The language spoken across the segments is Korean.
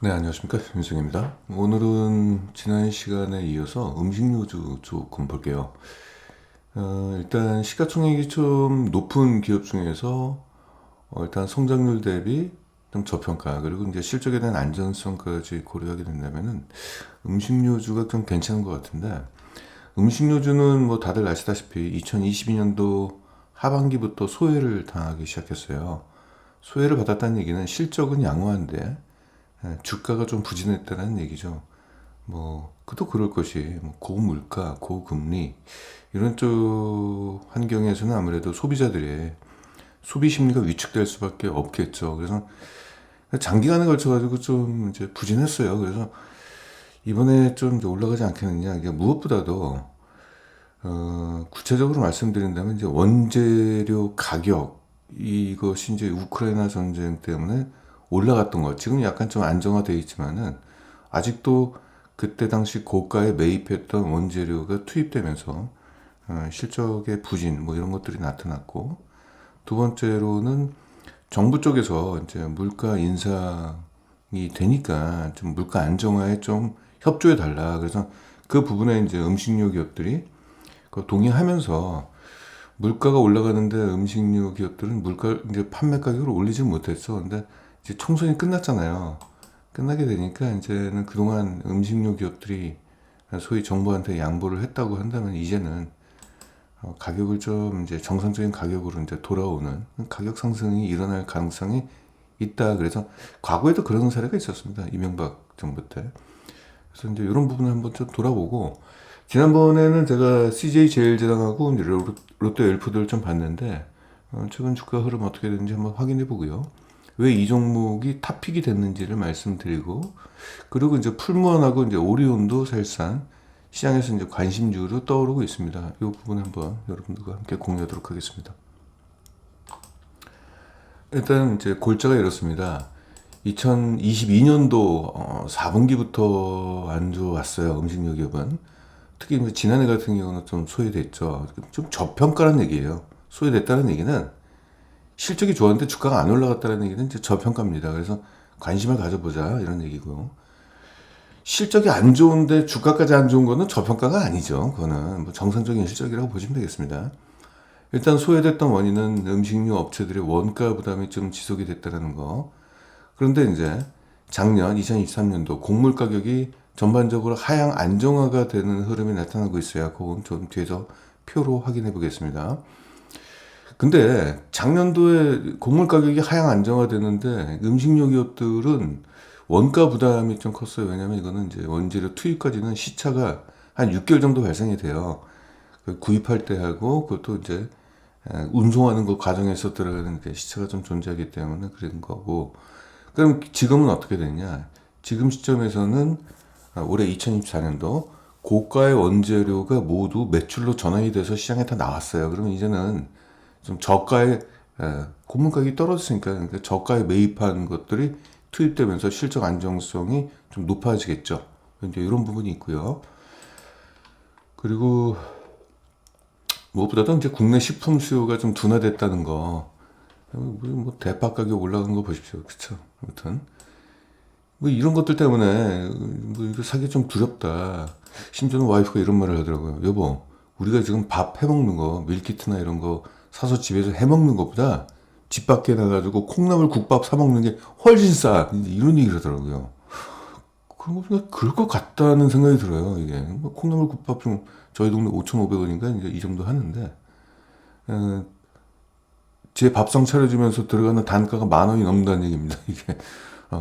네, 안녕하십니까. 윤승입니다. 오늘은 지난 시간에 이어서 음식료주 조금 볼게요. 일단 시가총액이 좀 높은 기업 중에서 일단 성장률 대비 좀 저평가, 그리고 이제 실적에 대한 안전성까지 고려하게 된다면은 음식료주가 좀 괜찮은 것 같은데, 음식료주는 뭐 다들 아시다시피 2022년도 하반기부터 소외를 당하기 시작했어요. 소외를 받았다는 얘기는 실적은 양호한데 주가가 좀 부진했다는 얘기죠. 뭐 그도 그럴 것이 뭐 고물가, 고금리 이런 쪽 환경에서는 아무래도 소비자들의 소비 심리가 위축될 수밖에 없겠죠. 그래서 장기간에 걸쳐가지고 좀 이제 부진했어요. 그래서 이번에 좀 이제 올라가지 않겠느냐. 이게 무엇보다도 구체적으로 말씀드린다면 이제 원재료 가격 이것이 이제 우크라이나 전쟁 때문에 올라갔던 것. 지금 약간 좀 안정화되어 있지만은 아직도 그때 당시 고가에 매입했던 원재료가 투입되면서 실적의 부진 뭐 이런 것들이 나타났고, 두 번째로는 정부 쪽에서 이제 물가 인상이 되니까 좀 물가 안정화에 좀 협조해 달라. 그래서 그 부분에 이제 음식료 기업들이 동의하면서 물가가 올라가는데 음식료 기업들은 물가 이제 판매 가격을 올리지 못했어. 근데 이제 총선이 끝났잖아요. 끝나게 되니까 이제는 그동안 음식료 기업들이 소위 정부한테 양보를 했다고 한다면 이제는 가격을 좀 이제 정상적인 가격으로 이제 돌아오는 가격 상승이 일어날 가능성이 있다. 그래서 과거에도 그런 사례가 있었습니다. 이명박 정부 때. 그래서 이제 이런 부분을 한번 좀 돌아보고, 지난번에는 제가 CJ 제일제당하고 이제 롯데 웰프드를 좀 봤는데 최근 주가 흐름 어떻게 되는지 한번 확인해 보고요. 왜 이 종목이 탑픽이 됐는지를 말씀드리고, 그리고 이제 풀무원하고 이제 오리온도 사실상 시장에서 이제 관심주로 떠오르고 있습니다. 이 부분 한번 여러분들과 함께 공유하도록 하겠습니다. 일단 이제 골자가 이렇습니다. 2022년도 4분기부터 안 좋았어요. 음식료 기업은. 특히 이제 지난해 같은 경우는 좀 소외됐죠. 좀 저평가라는 얘기예요. 소외됐다는 얘기는 실적이 좋았는데 주가가 안 올라갔다는 얘기는 이제 저평가입니다. 그래서 관심을 가져보자 이런 얘기고요. 실적이 안 좋은데 주가까지 안 좋은 거는 저평가가 아니죠. 그거는 뭐 정상적인 실적이라고 보시면 되겠습니다. 일단 소외됐던 원인은 음식료 업체들의 원가 부담이 좀 지속이 됐다는 거. 그런데 이제 작년 2023년도 곡물 가격이 전반적으로 하향 안정화가 되는 흐름이 나타나고 있어요. 그건 좀 뒤에서 표로 확인해 보겠습니다. 근데 작년도에 곡물 가격이 하향 안정화되는데 음식료 기업들은 원가 부담이 좀 컸어요. 왜냐면 이거는 이제 원재료 투입까지는 시차가 한 6개월 정도 발생이 돼요. 구입할 때 하고 그것도 이제 운송하는 그 과정에서 들어가는 그 시차가 좀 존재하기 때문에 그런 거고. 그럼 지금은 어떻게 되냐? 지금 시점에서는 올해 2024년도 고가의 원재료가 모두 매출로 전환이 돼서 시장에 다 나왔어요. 그러면 이제는 좀 저가의 고물 가격이 떨어졌으니까, 그러니까 저가에 매입한 것들이 투입되면서 실적 안정성이 좀 높아지겠죠. 이제 이런 부분이 있고요. 그리고 무엇보다도 이제 국내 식품 수요가 좀 둔화됐다는 거. 뭐 대파 가격 올라간 거 보십시오. 그쵸? 아무튼 뭐 이런 것들 때문에 뭐 이거 사기 좀 두렵다. 심지어는 와이프가 이런 말을 하더라고요. 여보, 우리가 지금 밥 해먹는 거, 밀키트나 이런 거 사서 집에서 해먹는 것보다 집 밖에 나가지고 콩나물 국밥 사 먹는 게 훨씬 싸. 이런 얘기를 하더라고요. 그런 거 보니까 그럴 것 같다는 생각이 들어요. 이게 뭐 콩나물 국밥 좀 저희 동네 5,500원인가 이제 이 정도 하는데 제 밥상 차려주면서 들어가는 단가가 10,000원이 넘는다는 얘기입니다. 이게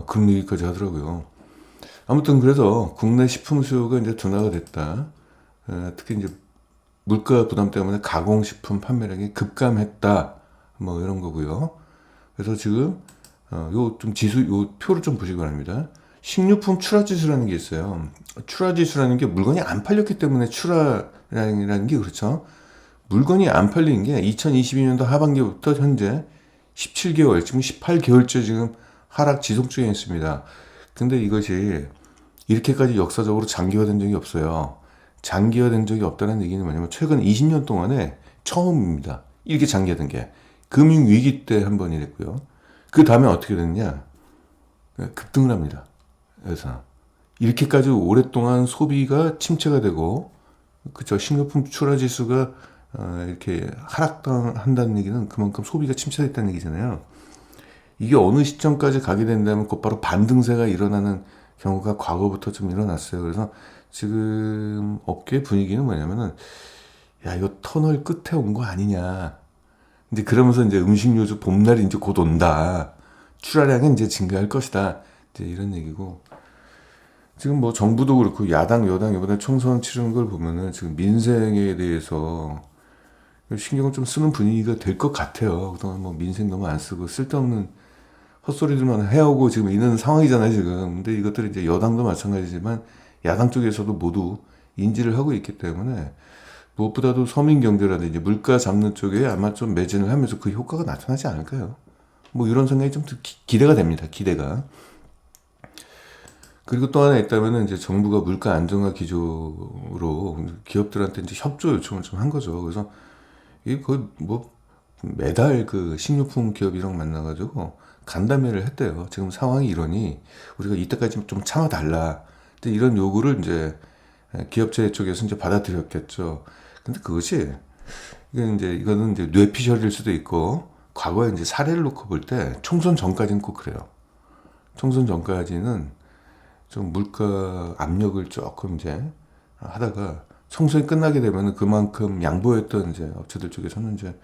그런 얘기까지 하더라고요. 아무튼 그래서 국내 식품 수요가 이제 둔화가 됐다. 특히 이제 물가 부담 때문에 가공식품 판매량이 급감했다. 뭐 이런 거고요. 그래서 지금 요 좀 지수 요 표를 좀 보시기 바랍니다. 식료품 출하 지수라는 게 있어요. 출하 지수라는 게 물건이 안 팔렸기 때문에 출하라는 게 그렇죠. 물건이 안 팔린 게 2022년도 하반기부터 현재 17개월, 지금 18개월째 지금 하락 지속 중에 있습니다. 근데 이것이 이렇게까지 역사적으로 장기화된 적이 없어요. 장기화된 적이 없다는 얘기는 뭐냐면 최근 20년 동안에 처음입니다. 이렇게 장기화된 게. 금융위기 때 한 번 이랬고요. 그 다음에 어떻게 됐냐? 급등을 합니다. 그래서 이렇게까지 오랫동안 소비가 침체가 되고, 그쵸, 식료품 출하 지수가 이렇게 하락한다는 얘기는 그만큼 소비가 침체됐다는 얘기잖아요. 이게 어느 시점까지 가게 된다면 곧바로 반등세가 일어나는 경우가 과거부터 좀 일어났어요. 그래서 지금 업계 분위기는 뭐냐면은, 야, 이거 터널 끝에 온 거 아니냐. 이제 그러면서 이제 음식료주 봄날이 이제 곧 온다. 출하량이 이제 증가할 것이다. 이제 이런 얘기고. 지금 뭐 정부도 그렇고 야당, 여당 이번에 총선 치르는 걸 보면은 지금 민생에 대해서 신경을 좀 쓰는 분위기가 될 것 같아요. 그동안 뭐 민생 너무 안 쓰고 쓸데없는 헛소리들만 해오고 지금 있는 상황이잖아요, 지금. 근데 이것들이 이제 여당도 마찬가지지만 야당 쪽에서도 모두 인지를 하고 있기 때문에 무엇보다도 서민 경제라든지 물가 잡는 쪽에 아마 좀 매진을 하면서 그 효과가 나타나지 않을까요? 뭐 이런 생각이 좀 기대가 됩니다. 기대가. 그리고 또 하나 있다면은 이제 정부가 물가 안정화 기조로 기업들한테 이제 협조 요청을 좀 한 거죠. 그래서 이게 거의 뭐 매달 그 식료품 기업이랑 만나가지고 간담회를 했대요. 지금 상황이 이러니 우리가 이때까지 좀 참아달라. 근데 이런 요구를 이제 기업체 쪽에서 이제 받아들였겠죠. 근데 그것이 이거는 이제 뇌피셜일 수도 있고 과거에 이제 사례를 놓고 볼 때 총선 전까지는 꼭 그래요. 총선 전까지는 좀 물가 압력을 조금 이제 하다가 총선이 끝나게 되면 그만큼 양보했던 이제 업체들 쪽에서는 이제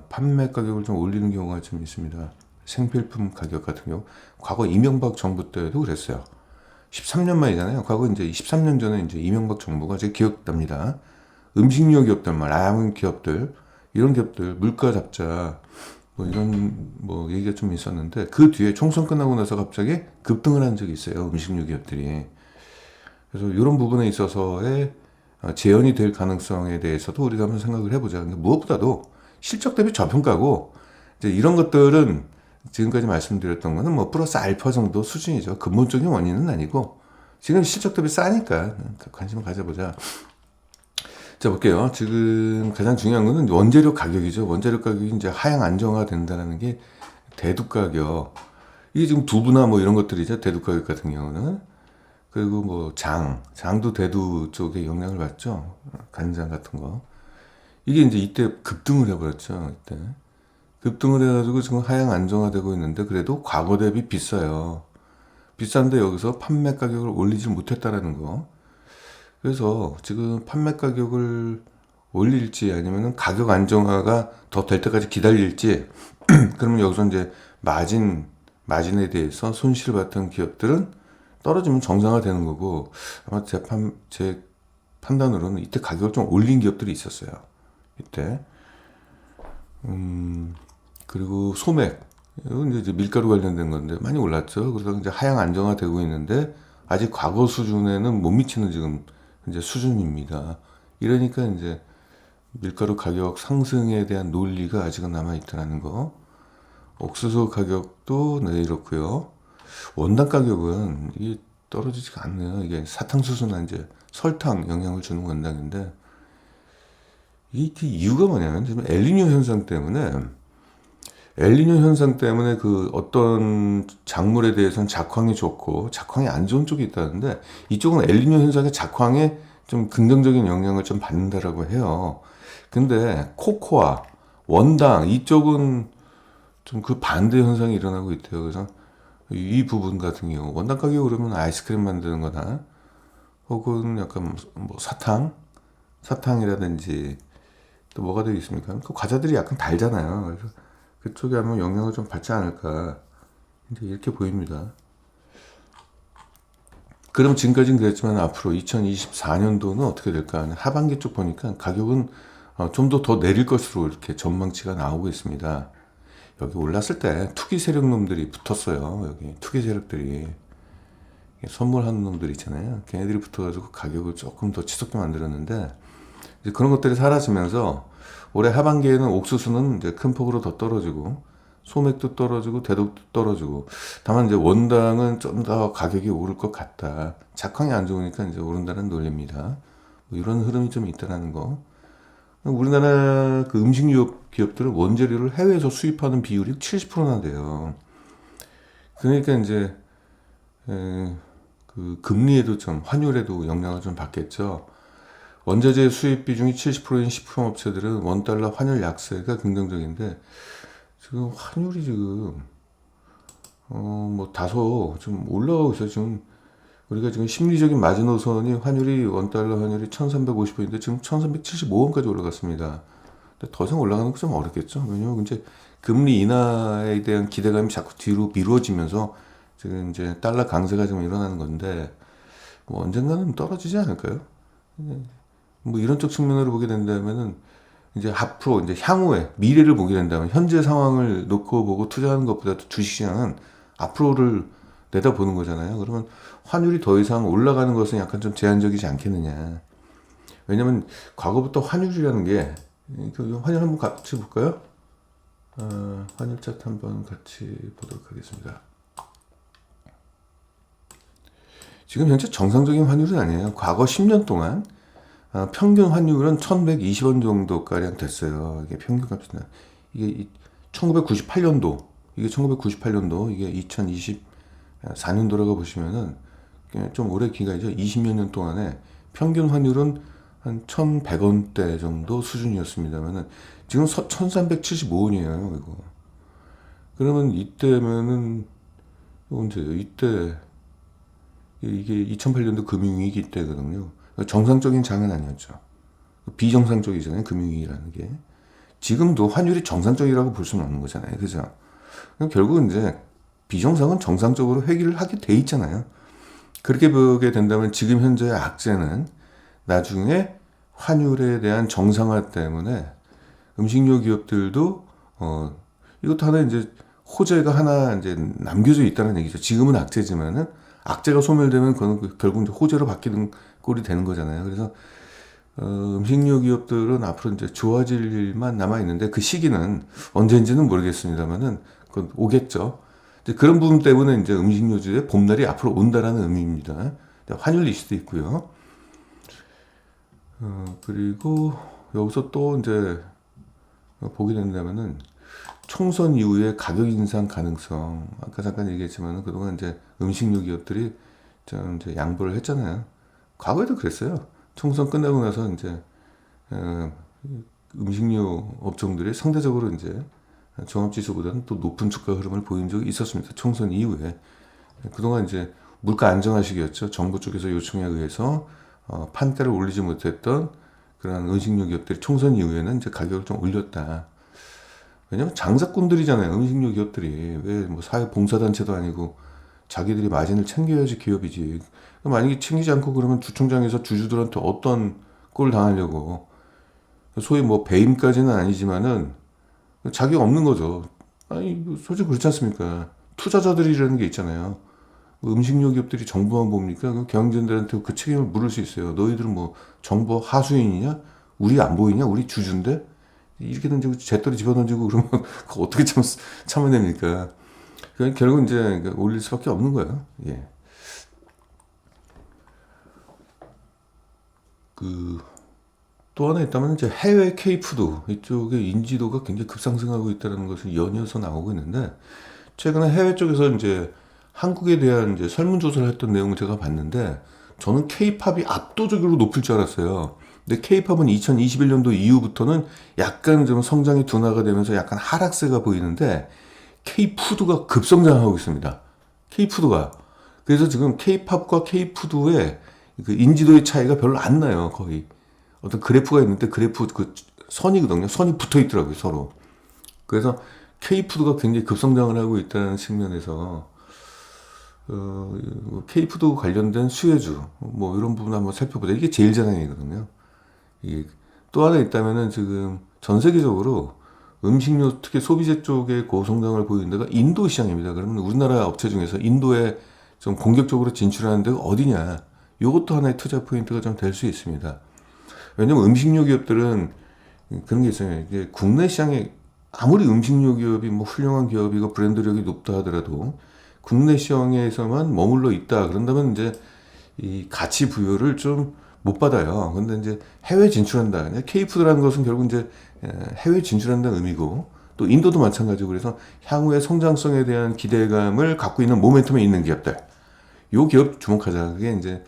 판매 가격을 좀 올리는 경우가 좀 있습니다. 생필품 가격 같은 경우 과거 이명박 정부 때도 그랬어요. 13년 만이잖아요. 과거 이제 13년 전에 이제 이명박 정부가 제 기억납니다. 음식료 기업들만 라면 기업들 이런 기업들 물가 잡자 뭐 이런 뭐 얘기가 좀 있었는데 그 뒤에 총선 끝나고 나서 갑자기 급등을 한 적이 있어요. 음식료 기업들이. 그래서 이런 부분에 있어서의 재현이 될 가능성에 대해서도 우리가 한번 생각을 해보자. 근데 무엇보다도 실적 대비 저평가고 이제 이런 것들은 지금까지 말씀드렸던 거는 뭐 플러스 알파 정도 수준이죠. 근본적인 원인은 아니고 지금 실적 대비 싸니까 관심을 가져보자. 자, 볼게요. 지금 가장 중요한 거는 원재료 가격이죠. 원재료 가격이 이제 하향 안정화 된다는 게 대두 가격. 이게 지금 두부나 뭐 이런 것들이죠. 대두 가격 같은 경우는. 그리고 뭐 장도 대두 쪽에 영향을 받죠. 간장 같은 거. 이게 이제 이때 급등을 해버렸죠. 이때. 급등을 해가지고 지금 하향 안정화되고 있는데 그래도 과거 대비 비싸요. 비싼데 여기서 판매 가격을 올리지 못했다라는 거. 그래서 지금 판매 가격을 올릴지 아니면 가격 안정화가 더 될 때까지 기다릴지 그러면 여기서 이제 마진에 대해서 손실을 봤던 기업들은 떨어지면 정상화되는 거고 아마 제 판단으로는 이때 가격을 좀 올린 기업들이 있었어요. 이때 그리고 소맥 이건 이제 밀가루 관련된 건데 많이 올랐죠. 그래서 이제 하향 안정화되고 있는데 아직 과거 수준에는 못 미치는 지금 이제 수준입니다. 이러니까 이제 밀가루 가격 상승에 대한 논리가 아직은 남아 있다는 거. 옥수수 가격도 네 이렇고요. 원당 가격은 이게 떨어지지가 않네요. 이게 사탕수수나 이제 설탕 영향을 주는 원당인데 이게 이유가 뭐냐면 지금 엘니뇨 현상 때문에 그 어떤 작물에 대해서는 작황이 좋고 작황이 안 좋은 쪽이 있다는데 이쪽은 엘니뇨 현상의 작황에 좀 긍정적인 영향을 좀 받는다라고 해요. 근데 코코아, 원당 이쪽은 좀 그 반대 현상이 일어나고 있대요. 그래서 이 부분 같은 경우 원당 가격 오르면 아이스크림 만드는 거나 혹은 약간 뭐 사탕이라든지 또 뭐가 되겠습니까? 그 과자들이 약간 달잖아요. 그래서 그쪽에 아마 영향을 좀 받지 않을까 이제 이렇게 보입니다. 그럼 지금까지는 그랬지만 앞으로 2024년도는 어떻게 될까? 하반기 쪽 보니까 가격은 좀 더 내릴 것으로 이렇게 전망치가 나오고 있습니다. 여기 올랐을 때 투기 세력 놈들이 붙었어요. 여기 투기 세력들이 선물하는 놈들 있잖아요. 걔네들이 붙어가지고 가격을 조금 더 치솟게 만들었는데 이제 그런 것들이 사라지면서 올해 하반기에는 옥수수는 이제 큰 폭으로 더 떨어지고 소맥도 떨어지고 대독도 떨어지고 다만 이제 원당은 좀 더 가격이 오를 것 같다. 작황이 안 좋으니까 이제 오른다는 논리입니다. 뭐 이런 흐름이 좀 있다는 거. 우리나라 그 음식료 기업들은 원재료를 해외에서 수입하는 비율이 70%나 돼요. 그러니까 이제 그 금리에도 좀 환율에도 영향을 좀 받겠죠. 원자재 수입 비중이 70%인 식품 업체들은 원달러 환율 약세가 긍정적인데 지금 환율이 지금 뭐 다소 좀 올라가고 있어요. 지금 우리가 지금 심리적인 마지노선이 환율이 원달러 환율이 1350원인데 지금 1375원까지 올라갔습니다. 근데 더 이상 올라가는 거 좀 어렵겠죠. 왜냐면 이제 금리 인하에 대한 기대감이 자꾸 뒤로 미뤄지면서 지금 이제 달러 강세가 좀 일어나는 건데 뭐 언젠가는 떨어지지 않을까요? 뭐 이런 쪽 측면으로 보게 된다면은 이제 앞으로 이제 향후에 미래를 보게 된다면 현재 상황을 놓고 보고 투자하는 것보다 주식시장은 앞으로를 내다보는 거잖아요. 그러면 환율이 더 이상 올라가는 것은 약간 좀 제한적이지 않겠느냐. 왜냐면 과거부터 환율이라는 게 환율 한번 같이 볼까요? 환율 차트 한번 같이 보도록 하겠습니다. 지금 현재 정상적인 환율은 아니에요. 과거 10년 동안 평균 환율은 1120원 정도가량 됐어요. 이게 평균 값이나. 이게 1998년도, 이게 1998년도, 이게 2024년도라고 보시면은 좀 오래 기간이죠. 20여 년 동안에 평균 환율은 한 1100원대 정도 수준이었습니다만은 지금 1375원이에요. 이거. 그러면 이때면은 언제요? 이때 이게 2008년도 금융위기 때거든요. 정상적인 장은 아니었죠. 비정상적이잖아요. 금융위기라는 게. 지금도 환율이 정상적이라고 볼 수는 없는 거잖아요. 그죠? 결국은 이제 비정상은 정상적으로 회귀를 하게 돼 있잖아요. 그렇게 보게 된다면 지금 현재의 악재는 나중에 환율에 대한 정상화 때문에 음식료 기업들도 이것도 하나 이제 호재가 하나 이제 남겨져 있다는 얘기죠. 지금은 악재지만은 악재가 소멸되면 그건 결국 이제 호재로 바뀌는 꼴이 되는 거잖아요. 그래서 음식료 기업들은 앞으로 이제 좋아질 일만 남아 있는데 그 시기는 언제인지는 모르겠습니다만은 그건 오겠죠. 이제 그런 부분 때문에 이제 음식료주의 봄날이 앞으로 온다라는 의미입니다. 환율 이슈도 있고요. 그리고 여기서 또 이제 보게 된다면은 총선 이후에 가격 인상 가능성. 아까 잠깐 얘기했지만 그동안 이제 음식료 기업들이 좀 이제 양보를 했잖아요. 과거에도 그랬어요. 총선 끝나고 나서 이제 음식료 업종들이 상대적으로 이제 종합지수보다는 또 높은 주가 흐름을 보인 적이 있었습니다. 총선 이후에. 그동안 이제 물가 안정화식이었죠. 정부 쪽에서 요청에 의해서 판가를 올리지 못했던 그런 음식료 기업들이 총선 이후에는 이제 가격을 좀 올렸다. 왜냐면 장사꾼들이잖아요. 음식료 기업들이. 왜 뭐 사회 봉사단체도 아니고 자기들이 마진을 챙겨야지 기업이지. 만약에 챙기지 않고 그러면 주총장에서 주주들한테 어떤 꼴을 당하려고. 소위 뭐 배임까지는 아니지만은 자격 없는 거죠. 아니 솔직히 그렇지 않습니까? 투자자들이라는 게 있잖아요. 음식료 기업들이 정부만 봅니까? 그럼 경영진들한테 그 책임을 물을 수 있어요. 너희들은 뭐 정부 하수인이냐? 우리 안 보이냐? 우리 주주인데? 이렇게 던지고 재떨이 집어던지고 그러면 그거 어떻게 참아냅니까? 그러니까 결국 이제 올릴 수밖에 없는 거예요. 예. 또 하나 있다면 이제 해외 K푸드 이쪽의 인지도가 굉장히 급상승하고 있다는 것을 연이어서 나오고 있는데 최근에 해외 쪽에서 이제 한국에 대한 이제 설문조사를 했던 내용을 제가 봤는데 저는 K-팝이 압도적으로 높을 줄 알았어요. 근데 K-팝은 2021년도 이후부터는 약간 좀 성장이 둔화가 되면서 약간 하락세가 보이는데 K-푸드가 급성장하고 있습니다. K-푸드가. 그래서 지금 K-팝과 K-푸드의 그 인지도의 차이가 별로 안 나요, 거의. 어떤 그래프가 있는데 그래프 그 선이거든요. 선이 붙어 있더라고요, 서로. 그래서 K-푸드가 굉장히 급성장을 하고 있다는 측면에서 K푸드 관련된 수혜주 뭐 이런 부분 한번 살펴보자. 이게 제일 자랑이거든요. 이게 또 하나 있다면은 지금 전 세계적으로 음식료 특히 소비재 쪽에 고성장을 보이는 데가 인도 시장입니다. 그러면 우리나라 업체 중에서 인도에 좀 공격적으로 진출하는 데가 어디냐? 이것도 하나의 투자 포인트가 좀 될 수 있습니다. 왜냐면 음식료 기업들은 그런 게 있어요. 이게 국내 시장에 아무리 음식료 기업이 뭐 훌륭한 기업이고 브랜드력이 높다 하더라도 국내 시장에서만 머물러 있다. 그런다면 이제 이 가치 부여를 좀 못 받아요. 근데 이제 해외 진출한다. K푸드라는 것은 결국 이제 해외 진출한다는 의미고 또 인도도 마찬가지고 그래서 향후의 성장성에 대한 기대감을 갖고 있는 모멘텀에 있는 기업들. 요 기업 주목하자. 그게 이제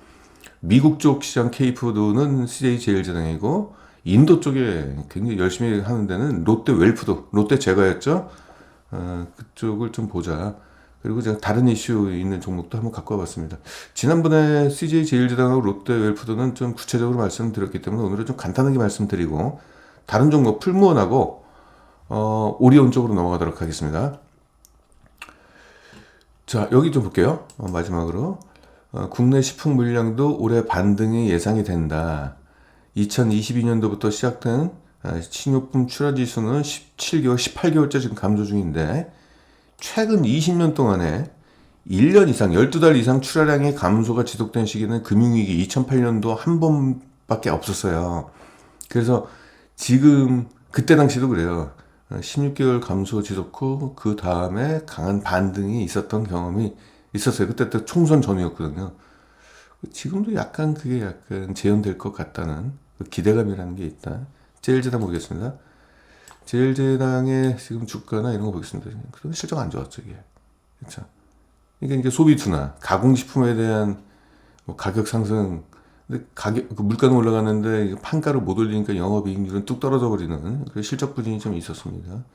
미국 쪽 시장 K푸드는 CJ 제일제당이고 인도 쪽에 굉장히 열심히 하는 데는 롯데 웰푸드, 롯데 제과였죠. 그쪽을 좀 보자. 그리고 제가 다른 이슈 있는 종목도 한번 갖고 와봤습니다. 지난번에 CJ 제일제당하고 롯데 웰푸드는 좀 구체적으로 말씀드렸기 때문에 오늘은 좀 간단하게 말씀드리고 다른 종목 풀무원하고 오리온 쪽으로 넘어가도록 하겠습니다. 자, 여기 좀 볼게요. 마지막으로 국내 식품 물량도 올해 반등이 예상이 된다. 2022년도부터 시작된 식료품 출하 지수는 17개월, 18개월째 지금 감소 중인데 최근 20년 동안에 1년 이상, 12달 이상 출하량의 감소가 지속된 시기는 금융위기 2008년도 한 번밖에 없었어요. 그래서 지금 그때 당시도 그래요. 16개월 감소 지속 후 그 다음에 강한 반등이 있었던 경험이 있었어요. 그때 또 총선 전이었거든요. 지금도 약간 그게 약간 재현될 것 같다는 그 기대감이라는 게 있다. 제일제당 보겠습니다. 제일제당의 지금 주가나 이런 거 보겠습니다. 그래도 실적 안 좋았죠, 이게. 그렇죠. 이게 소비 둔화, 가공식품에 대한 뭐 가격 상승, 근데 그 물가는 올라가는데 판가를 못 올리니까 영업이익률은 뚝 떨어져 버리는 그 실적 부진이 좀 있었습니다.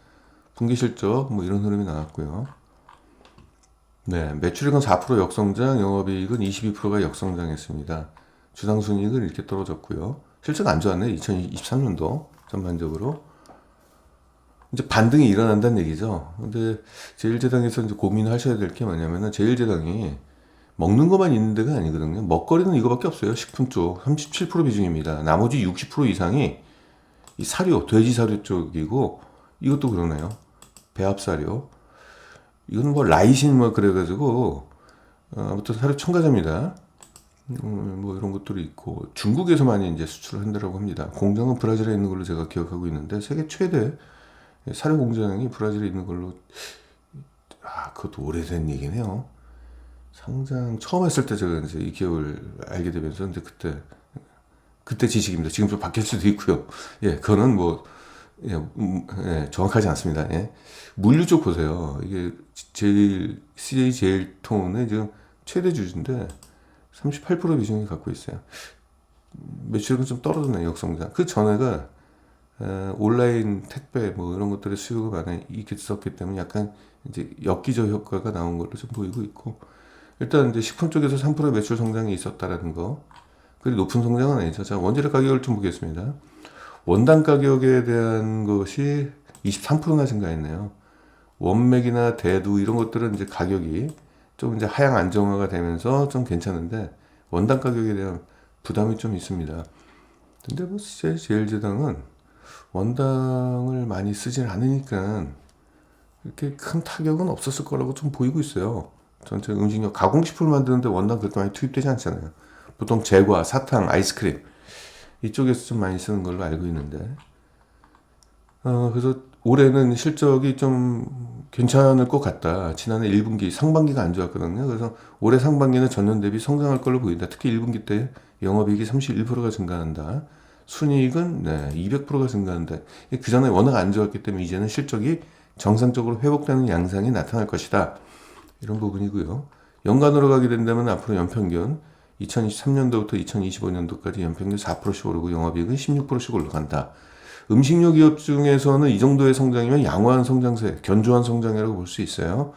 분기 실적 뭐 이런 흐름이 나왔고요. 네, 매출액은 4% 역성장, 영업이익은 22%가 역성장했습니다. 주당순이익은 이렇게 떨어졌고요. 실적 안 좋았네, 2023년도 전반적으로. 이제 반등이 일어난다는 얘기죠. 근데 제일제당에서 이제 고민하셔야 될 게 뭐냐면은 제일제당이 먹는 것만 있는 데가 아니거든요. 먹거리는 이거밖에 없어요. 식품 쪽 37% 비중입니다. 나머지 60% 이상이 이 사료, 돼지 사료 쪽이고 이것도 그러네요. 배합 사료. 이건 뭐 라이신 뭐 그래가지고 아무튼 사료 첨가제입니다. 뭐 이런 것들이 있고 중국에서 많이 이제 수출을 한다고 합니다. 공장은 브라질에 있는 걸로 제가 기억하고 있는데 세계 최대 사료 공장이 브라질에 있는 걸로 그것도 오래된 얘기네요. 상장 처음 했을 때 제가 이제 이 기업을 알게 되면서 근데 그때 지식입니다. 지금 좀 바뀔 수도 있고요. 예, 그거는 뭐 정확하지 않습니다. 예. 물류 쪽 보세요. 이게 CJ 제일통의 지금 최대 주주인데 38% 비중이 갖고 있어요. 매출은 좀 떨어졌네요. 역성장. 그 전에가 온라인 택배 뭐 이런 것들의 수요가 많이 있었기 때문에 약간 이제 엽기적 효과가 나온 걸로 좀 보이고 있고 일단 이제 식품 쪽에서 3% 매출 성장이 있었다라는 거. 그리 높은 성장은 아니죠. 자, 원재료 가격을 좀 보겠습니다. 원당 가격에 대한 것이 23%나 증가했네요. 원맥이나 대두 이런 것들은 이제 가격이 좀 이제 하향 안정화가 되면서 좀 괜찮은데 원당 가격에 대한 부담이 좀 있습니다. 근데 뭐 제일제당은 원당을 많이 쓰진 않으니까 이렇게 큰 타격은 없었을 거라고 좀 보이고 있어요. 전체 음식료 가공식품을 만드는데 원당 그렇게 많이 투입되지 않잖아요. 보통 제과, 사탕, 아이스크림 이쪽에서 좀 많이 쓰는 걸로 알고 있는데 그래서 올해는 실적이 좀 괜찮을 것 같다. 지난해 1분기 상반기가 안 좋았거든요. 그래서 올해 상반기는 전년 대비 성장할 걸로 보인다. 특히 1분기 때 영업이익이 31%가 증가한다. 순이익은 200%가 증가한다. 그 전에 워낙 안 좋았기 때문에 이제는 실적이 정상적으로 회복되는 양상이 나타날 것이다. 이런 부분이고요. 연간으로 가게 된다면 앞으로 연평균 2023년도부터 2025년도까지 연평균 4%씩 오르고 영업이익은 16%씩 올라간다. 음식료 기업 중에서는 이 정도의 성장이면 양호한 성장세, 견조한 성장이라고 볼 수 있어요.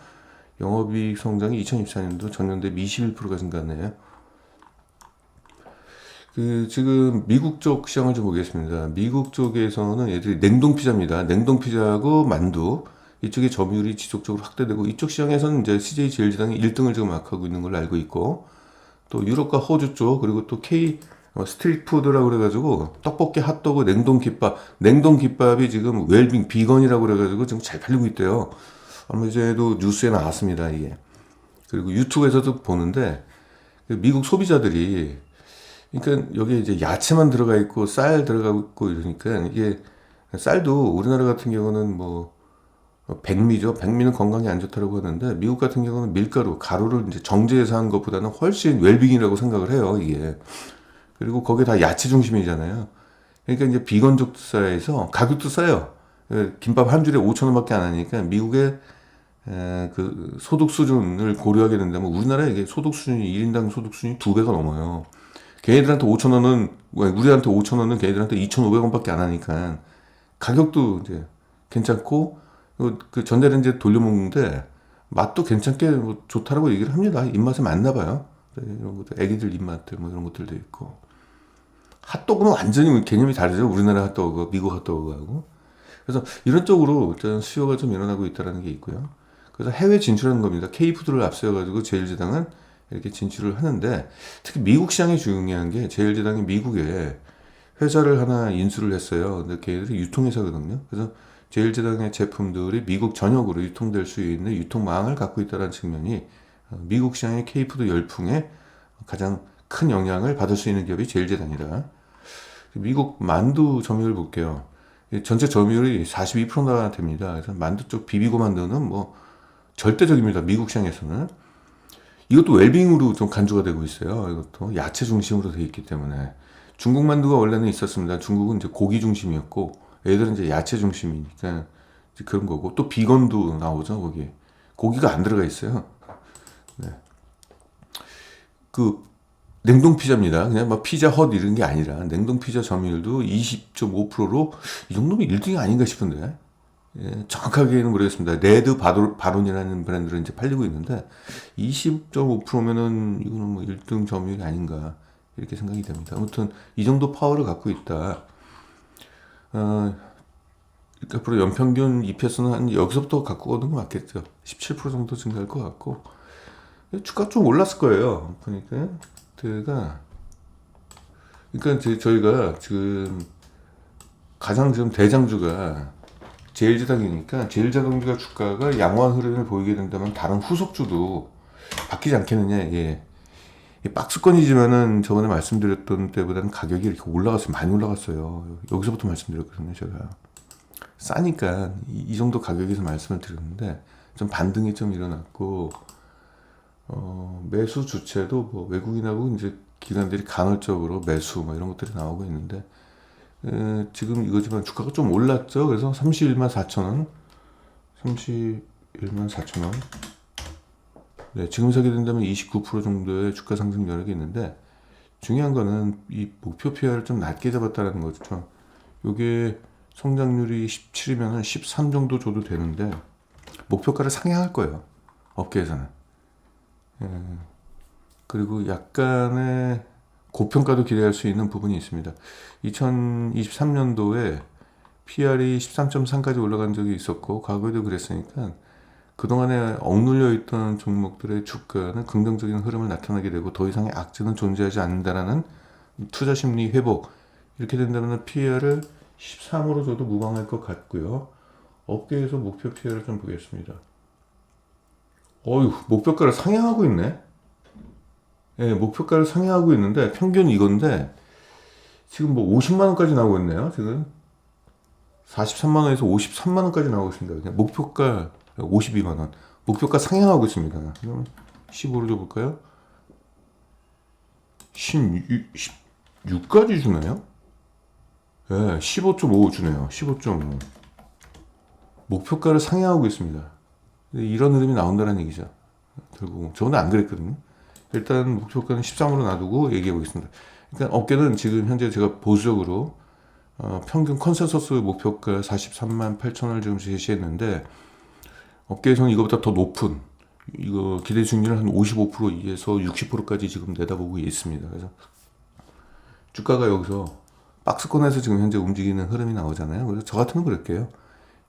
영업이익 성장이 2024년도 전년 대비 21%가 증가했네요. 지금 미국 쪽 시장을 좀 보겠습니다. 미국 쪽에서는 얘들이 냉동 피자입니다. 냉동 피자하고 만두. 이쪽의 점유율이 지속적으로 확대되고 이쪽 시장에서는 이제 CJ 제일제당이 1등을 지금 막하고 있는 걸로 알고 있고 또 유럽과 호주 쪽 그리고 또 K 스트리트 푸드라고 그래가지고 떡볶이, 핫도그, 냉동 김밥이 지금 웰빙 비건이라고 그래가지고 지금 잘 팔리고 있대요. 얼마 전에도 뉴스에 나왔습니다 이게. 그리고 유튜브에서도 보는데 미국 소비자들이 그러니까 여기에 이제 야채만 들어가 있고 쌀 들어가고 있고 이러니까 이게 쌀도 우리나라 같은 경우는 뭐 백미죠. 백미는 건강에 안 좋다고 하는데 미국 같은 경우는 밀가루, 가루를 이제 정제해서 한 것보다는 훨씬 웰빙이라고 생각을 해요, 이게. 그리고 거기에 다 야채 중심이잖아요. 그러니까 이제 비건족 사회에서 가격도 싸요. 김밥 한 줄에 5,000원밖에 안 하니까 미국의 그 소득 수준을 고려하게 된다면 우리나라에 이게 소득 수준이 1인당 소득 수준이 2배가 넘어요. 걔네들한테 5천 원은 우리한테 5천 원은 걔네들한테 2,500원밖에 안 하니까 가격도 이제 괜찮고 그 전자레인지에 돌려먹는데 맛도 괜찮게 뭐 좋다라고 얘기를 합니다. 입맛에 맞나 봐요. 이런 것들 애기들 입맛들 뭐 이런 것들도 있고 핫도그는 완전히 개념이 다르죠. 우리나라 핫도그, 미국 핫도그하고. 그래서 이런 쪽으로 일단 수요가 좀 일어나고 있다는 게 있고요. 그래서 해외 진출하는 겁니다. K푸드를 앞세워가지고 제일제당은 이렇게 진출을 하는데 특히 미국 시장이 중요한 게 제일제당이 미국에 회사를 하나 인수를 했어요. 근데 걔들이 유통회사거든요. 그래서 제일제당의 제품들이 미국 전역으로 유통될 수 있는 유통망을 갖고 있다는 측면이 미국 시장의 K푸드 열풍에 가장 큰 영향을 받을 수 있는 기업이 제일제당이다. 미국 만두 점유율 볼게요. 전체 점유율이 42%나 됩니다. 그래서 만두 쪽 비비고 만두는 뭐 절대적입니다. 미국 시장에서는. 이것도 웰빙으로 좀 간주가 되고 있어요. 이것도 야채 중심으로 되어 있기 때문에. 중국 만두가 원래는 있었습니다. 중국은 이제 고기 중심이었고, 애들은 이제 야채 중심이니까 이제 그런 거고, 또 비건도 나오죠, 거기. 고기가 안 들어가 있어요. 네. 그, 냉동 피자입니다. 그냥 막 피자 헛 이런 게 아니라, 냉동 피자 점유율도 20.5%로, 이 정도면 1등이 아닌가 싶은데. 예, 정확하게는 모르겠습니다. 레드 바론이라는 브랜드로 이제 팔리고 있는데 20.5%면은 이거는 뭐 1등 점유율이 아닌가 이렇게 생각이 됩니다. 아무튼 이 정도 파워를 갖고 있다. 앞으로 연평균 EPS는 한 여기서부터 갖고 오는 거 맞겠죠. 17% 정도 증가할 것 같고 주가 좀 올랐을 거예요. 그러니까 저희가 지금 가장 지금 대장주가 제일제당이니까 제일제당주가 주가가 양호한 흐름을 보이게 된다면 다른 후속주도 바뀌지 않겠느냐. 예. 박스권이지만은 저번에 말씀드렸던 때보다는 가격이 이렇게 올라갔어요. 많이 올라갔어요. 여기서부터 말씀드렸거든요. 제가 싸니까 이 정도 가격에서 말씀을 드렸는데 좀 반등이 좀 일어났고 매수 주체도 뭐 외국인하고 이제 기관들이 간헐적으로 매수 뭐 이런 것들이 나오고 있는데 지금 이거지만 주가가 좀 올랐죠. 그래서 31만 4천 원, 31만 4천 원. 네, 지금 사게 된다면 29% 정도의 주가 상승 여력이 있는데 중요한 거는 이 목표 PR을 좀 낮게 잡았다는 거죠. 요게 성장률이 17이면 13 정도 줘도 되는데 목표가를 상향할 거예요. 업계에서는. 그리고 약간의 고평가도 기대할 수 있는 부분이 있습니다. 2023년도에 PR이 13.3까지 올라간 적이 있었고 과거에도 그랬으니까 그동안에 억눌려 있던 종목들의 주가는 긍정적인 흐름을 나타나게 되고 더 이상의 악재는 존재하지 않는다라는 투자 심리 회복. 이렇게 된다면 PR을 13으로 줘도 무방할 것 같고요. 업계에서 목표 PR을 좀 보겠습니다. 목표가를 상향하고 있네. 예, 목표가를 상향하고 있는데 평균 이건데 지금 뭐 50만 원까지 나오고 있네요. 지금 43만 원에서 53만 원까지 나오고 있습니다. 그냥 목표가 52만 원. 목표가 상향하고 있습니다. 그럼 15로 줘볼까요? 16까지 주나요? 예, 15.5 주네요. 15.5. 목표가를 상향하고 있습니다. 이런 흐름이 나온다는 얘기죠. 결국 저는 안 그랬거든요. 일단 목표가는 13으로 놔두고 얘기해 보겠습니다. 그러니까 업계는 지금 현재 제가 보수적으로 평균 컨센서스 목표가 43만 8천 원을 지금 제시했는데 업계에서는 이거보다 더 높은 이거 기대 수익률을 한 55%에서 60%까지 지금 내다보고 있습니다. 그래서 주가가 여기서 박스권에서 지금 현재 움직이는 흐름이 나오잖아요. 그래서 저 같으면 그럴게요.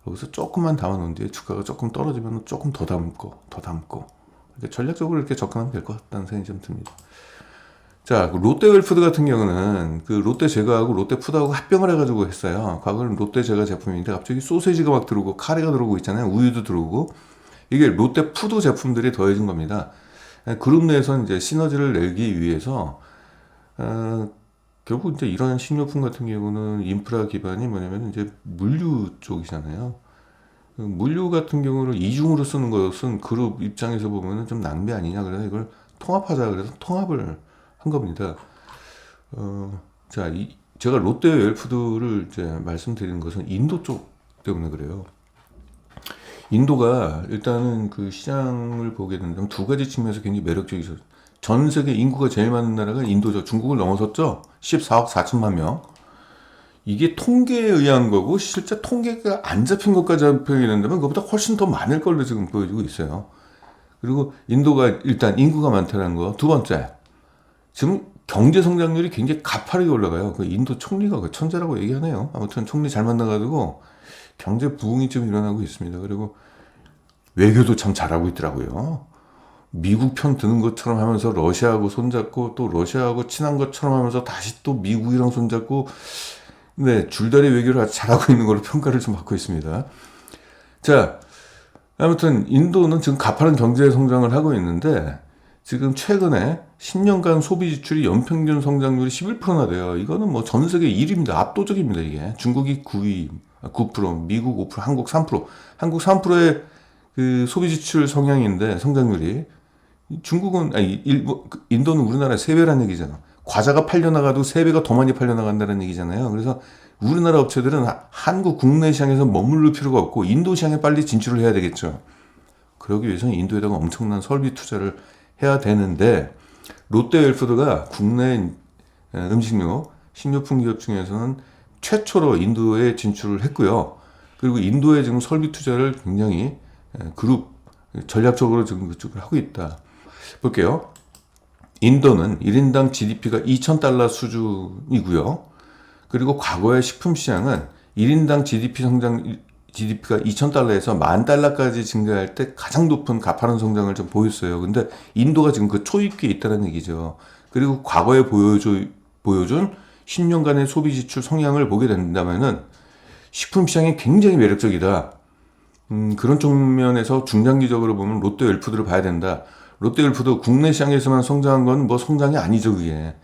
여기서 조금만 담아놓은 뒤에 주가가 조금 떨어지면 조금 더 담고 이렇게 전략적으로 이렇게 접근하면 될 것 같다는 생각이 좀 듭니다. 자, 롯데웰푸드 같은 경우는 그 롯데 제과하고 롯데푸드하고 합병을 해가지고 했어요. 과거는 롯데 제과 제품인데 갑자기 소세지가 막 들어오고 카레가 들어오고 있잖아요. 우유도 들어오고 이게 롯데푸드 제품들이 더해진 겁니다. 그룹 내에서 이제 시너지를 내기 위해서 결국 이제 이런 식료품 같은 경우는 인프라 기반이 뭐냐면 이제 물류 쪽이잖아요. 물류 같은 경우를 이중으로 쓰는 것은 그룹 입장에서 보면은 좀 낭비 아니냐. 그래서 이걸 통합하자. 그래서 통합을 한 겁니다. 제가 롯데웰푸드를 이제 말씀드리는 것은 인도 쪽 때문에 그래요. 인도가 일단은 그 시장을 보게 된다면 두 가지 측면에서 굉장히 매력적이죠. 전 세계 인구가 제일 많은 나라가 인도죠. 중국을 넘어섰죠. 14억 4천만 명. 이게 통계에 의한 거고 실제 통계가 안 잡힌 것까지 잡히게 된다면 그것보다 훨씬 더 많을 걸로 지금 보여지고 있어요. 그리고 인도가 일단 인구가 많다는 거. 두 번째, 지금 경제 성장률이 굉장히 가파르게 올라가요. 그 인도 총리가 그 천재라고 얘기하네요. 아무튼 총리 잘 만나가지고 경제 부흥이 좀 일어나고 있습니다. 그리고 외교도 참 잘하고 있더라고요. 미국 편 드는 것처럼 하면서 러시아하고 손잡고 또 러시아하고 친한 것처럼 하면서 다시 또 미국이랑 손잡고 네, 줄다리 외교를 아주 잘하고 있는 걸로 평가를 좀 받고 있습니다. 자, 아무튼 인도는 지금 가파른 경제 성장을 하고 있는데 지금 최근에 10년간 소비 지출이 연평균 성장률이 11%나 돼요. 이거는 뭐 전 세계 1위입니다. 압도적입니다, 이게. 중국이 9위, 9%, 미국 5%, 한국 3%. 한국 3%의 그 소비 지출 성향인데 성장률이 중국은 아니 인도는 우리나라의 3배라는 얘기잖아. 과자가 팔려나가도 3배가 더 많이 팔려나간다는 얘기잖아요. 그래서 우리나라 업체들은 한국 국내 시장에서 머무를 필요가 없고 인도 시장에 빨리 진출을 해야 되겠죠. 그러기 위해서는 인도에다가 엄청난 설비 투자를 해야 되는데 롯데웰푸드가 국내 음식료, 식료품 기업 중에서는 최초로 인도에 진출을 했고요. 그리고 인도에 지금 설비 투자를 굉장히 그룹 전략적으로 지금 그쪽을 하고 있다. 볼게요. 인도는 1인당 GDP가 2,000달러 수준이고요. 그리고 과거의 식품 시장은 1인당 GDP가 2,000달러에서 10,000달러까지 증가할 때 가장 높은 가파른 성장을 좀 보였어요. 근데 인도가 지금 그 초입기에 있다는 얘기죠. 그리고 과거에 보여준 10년간의 소비 지출 성향을 보게 된다면은 식품 시장이 굉장히 매력적이다. 그런 측면에서 중장기적으로 보면 롯데웰푸드를 봐야 된다. 롯데웰푸드 국내 시장에서만 성장한 건 뭐 성장이 아니죠, 그게.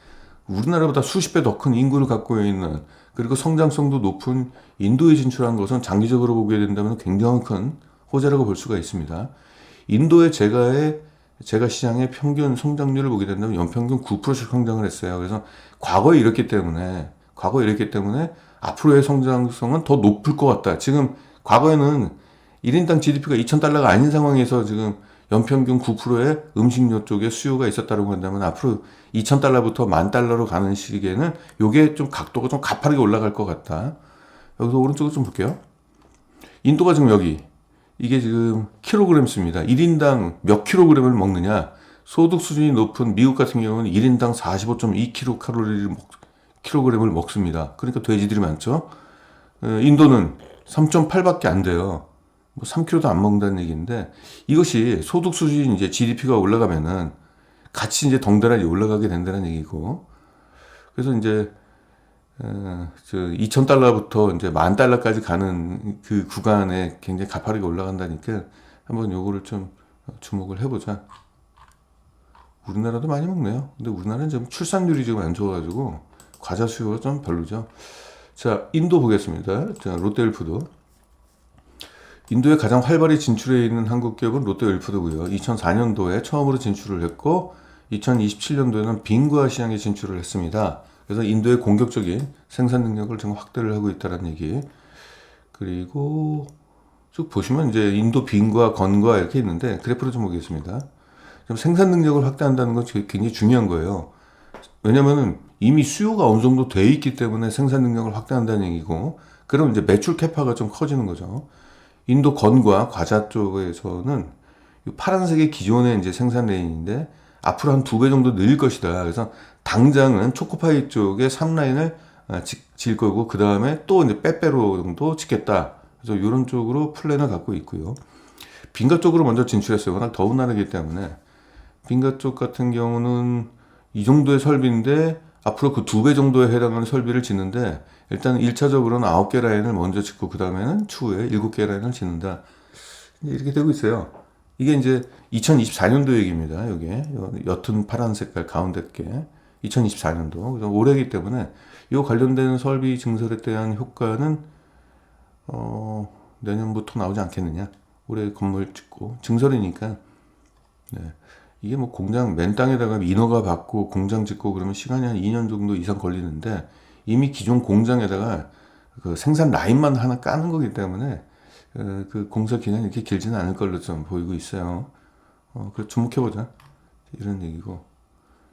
우리나라보다 수십 배 더 큰 인구를 갖고 있는 그리고 성장성도 높은 인도에 진출한 것은 장기적으로 보게 된다면 굉장히 큰 호재라고 볼 수가 있습니다. 인도의 제가 시장의 평균 성장률을 보게 된다면 연평균 9%씩 성장을 했어요. 그래서 과거에 이랬기 때문에 앞으로의 성장성은 더 높을 것 같다. 지금 과거에는 1인당 GDP가 2,000달러가 아닌 상황에서 지금 연평균 9%의 음식료 쪽에 수요가 있었다고 한다면 앞으로 2,000달러부터 10,000달러로 가는 시기에는 요게 좀 각도가 좀 가파르게 올라갈 것 같다. 여기서 오른쪽으로 좀 볼게요. 인도가 지금 여기 이게 지금 킬로그램 수입니다. 1인당 몇 킬로그램을 먹느냐. 소득 수준이 높은 미국 같은 경우는 1인당 45.2킬로그램을 먹습니다. 그러니까 돼지들이 많죠. 인도는 3.8밖에 안 돼요. 뭐 3kg도 안 먹는다는 얘기인데 이것이 소득 수준이 이제 GDP가 올라가면은 같이 이제 덩달아 올라가게 된다는 얘기고 그래서 이제 2,000달러부터 이제 10,000달러까지 가는 그 구간에 굉장히 가파르게 올라간다니까 한번 요거를 좀 주목을 해보자. 우리나라도 많이 먹네요. 근데 우리나라는 좀 출산율이 지금 안 좋아가지고 과자 수요가 좀 별로죠. 자, 인도 보겠습니다. 자, 롯데웰푸드. 인도에 가장 활발히 진출해 있는 한국 기업은 롯데웰푸드고요. 2004년도에 처음으로 진출을 했고 2027년도에는 빙과 시장에 진출을 했습니다. 그래서 인도의 공격적인 생산 능력을 지금 확대를 하고 있다는 얘기. 그리고 쭉 보시면 이제 인도 빙과 건과 이렇게 있는데 그래프를 좀 보겠습니다. 좀 생산 능력을 확대한다는 건 굉장히 중요한 거예요. 왜냐면은 이미 수요가 어느 정도 돼 있기 때문에 생산 능력을 확대한다는 얘기고 그럼 이제 매출 캐파가 좀 커지는 거죠. 인도 건과 과자 쪽에서는 파란색이 기존의 이제 생산 레인인데 앞으로 한 2배 정도 늘 것이다. 그래서 당장은 초코파이 쪽에 3라인을 질 거고 그 다음에 또 이제 빼빼로 정도 짓겠다. 그래서 이런 쪽으로 플랜을 갖고 있고요. 빙가 쪽으로 먼저 진출했어요. 워낙 더운 나라이기 때문에 빙가 쪽 같은 경우는 이 정도의 설비인데 앞으로 그 2배 정도에 해당하는 설비를 짓는데 일단 1차적으로는 9개 라인을 먼저 짓고 그 다음에는 추후에 7개 라인을 짓는다. 이렇게 되고 있어요. 이게 이제 2024년도 얘기입니다. 이게 옅은 파란 색깔 가운데 게 2024년도. 그래서 올해이기 때문에 이 관련된 설비 증설에 대한 효과는 내년부터 나오지 않겠느냐. 올해 건물 짓고 증설이니까 네. 이게 뭐 공장 맨 땅에다가 인허가 받고 공장 짓고 그러면 시간이 한 2년 정도 이상 걸리는데 이미 기존 공장에다가 그 생산 라인만 하나 까는 거기 때문에 그 공사 기간이 이렇게 길지는 않을 걸로 좀 보이고 있어요. 그래 주목해보자. 이런 얘기고.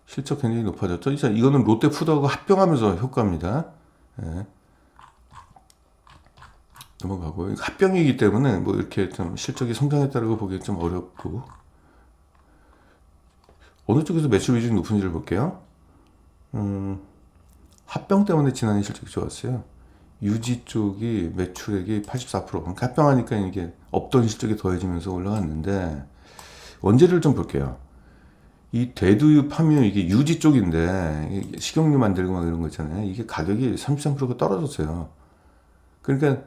실적 굉장히 높아졌죠. 이제 이거는 롯데푸드하고 합병하면서 효과입니다. 예. 넘어가고 이거 합병이기 때문에 뭐 이렇게 좀 실적이 성장했다고 보기 좀 어렵고 어느 쪽에서 매출 비중이 높은지를 볼게요. 합병 때문에 지난해 실적이 좋았어요. 유지 쪽이 매출액이 84%. 그러니까 합병하니까 이게 없던 실적이 더해지면서 올라갔는데 원재료를 좀 볼게요. 이 대두유, 파뮤 이게 유지 쪽인데 식용유 만들고 막 이런 거 있잖아요. 이게 가격이 33%가 떨어졌어요. 그러니까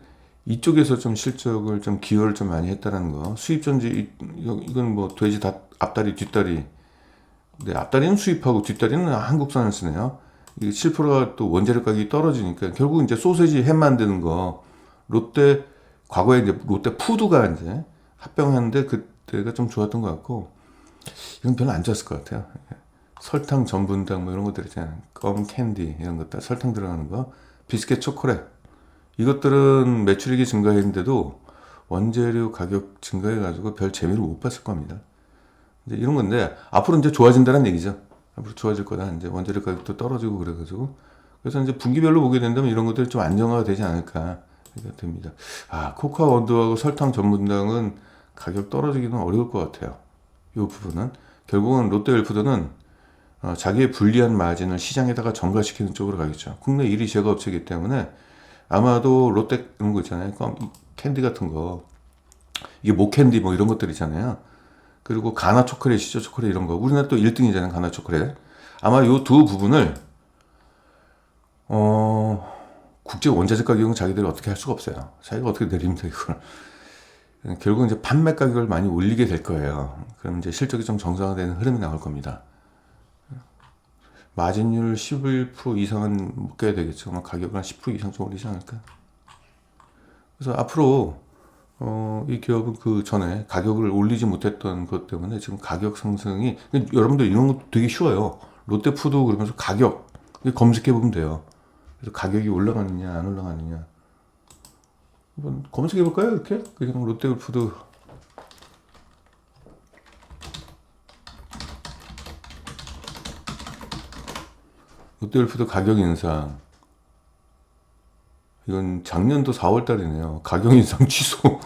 이쪽에서 좀 실적을 좀 기여를 좀 많이 했다는 거. 수입 전지 이건 뭐 돼지 앞다리 뒷다리. 네, 앞다리는 수입하고 뒷다리는 한국산을 쓰네요. 이게 7%가 또 원재료 가격이 떨어지니까 결국 이제 소세지 햄 만드는 거 롯데 과거에 이제 롯데 푸드가 이제 합병하는데 그때가 좀 좋았던 것 같고 이건 별로 안 좋았을 것 같아요. 설탕, 전분당 뭐 이런 것들 있잖아요. 껌, 캔디 이런 것들 설탕 들어가는 거, 비스켓, 초콜릿 이것들은 매출액이 증가했는데도 원재료 가격 증가해가지고 별 재미를 못 봤을 겁니다. 이제 이런 건데 앞으로 이제 좋아진다는 얘기죠. 앞으로 좋아질 거다. 이제 원재료 가격도 떨어지고 그래가지고 그래서 이제 분기별로 보게 된다면 이런 것들이 좀 안정화가 되지 않을까 됩니다. 코코아 원두하고 설탕 전분당은 가격 떨어지기는 어려울 것 같아요. 이 부분은 결국은 롯데웰푸드는 자기의 불리한 마진을 시장에다가 전가시키는 쪽으로 가겠죠. 국내 1위 제과업체이기 때문에 아마도 롯데 이런 거 있잖아요. 캔디 같은 거 이게 모캔디 뭐 이런 것들 있잖아요. 그리고 가나 초콜릿이죠. 초콜릿 이런 거. 우리나라 또 1등이잖아요. 가나 초콜릿. 아마 요 두 부분을 국제 원자재 가격은 자기들이 어떻게 할 수가 없어요. 자기가 어떻게 내립니다 이걸. 결국 이제 판매 가격을 많이 올리게 될 거예요. 그럼 이제 실적이 좀 정상화되는 흐름이 나올 겁니다. 마진율 11% 이상은 묶여야 되겠죠. 가격을 한 10% 이상 좀 올리지 않을까. 그래서 앞으로 이 기업은 그 전에 가격을 올리지 못했던 것 때문에 지금 가격 상승이 여러분들 이런 것도 되게 쉬워요. 롯데푸드 그러면서 가격 검색해 보면 돼요. 그래서 가격이 올라가느냐 안 올라가느냐 한번 검색해 볼까요? 이렇게 그냥 롯데푸드 롯데푸드 가격 인상 이건 작년도 4월달이네요. 가격 인상 취소.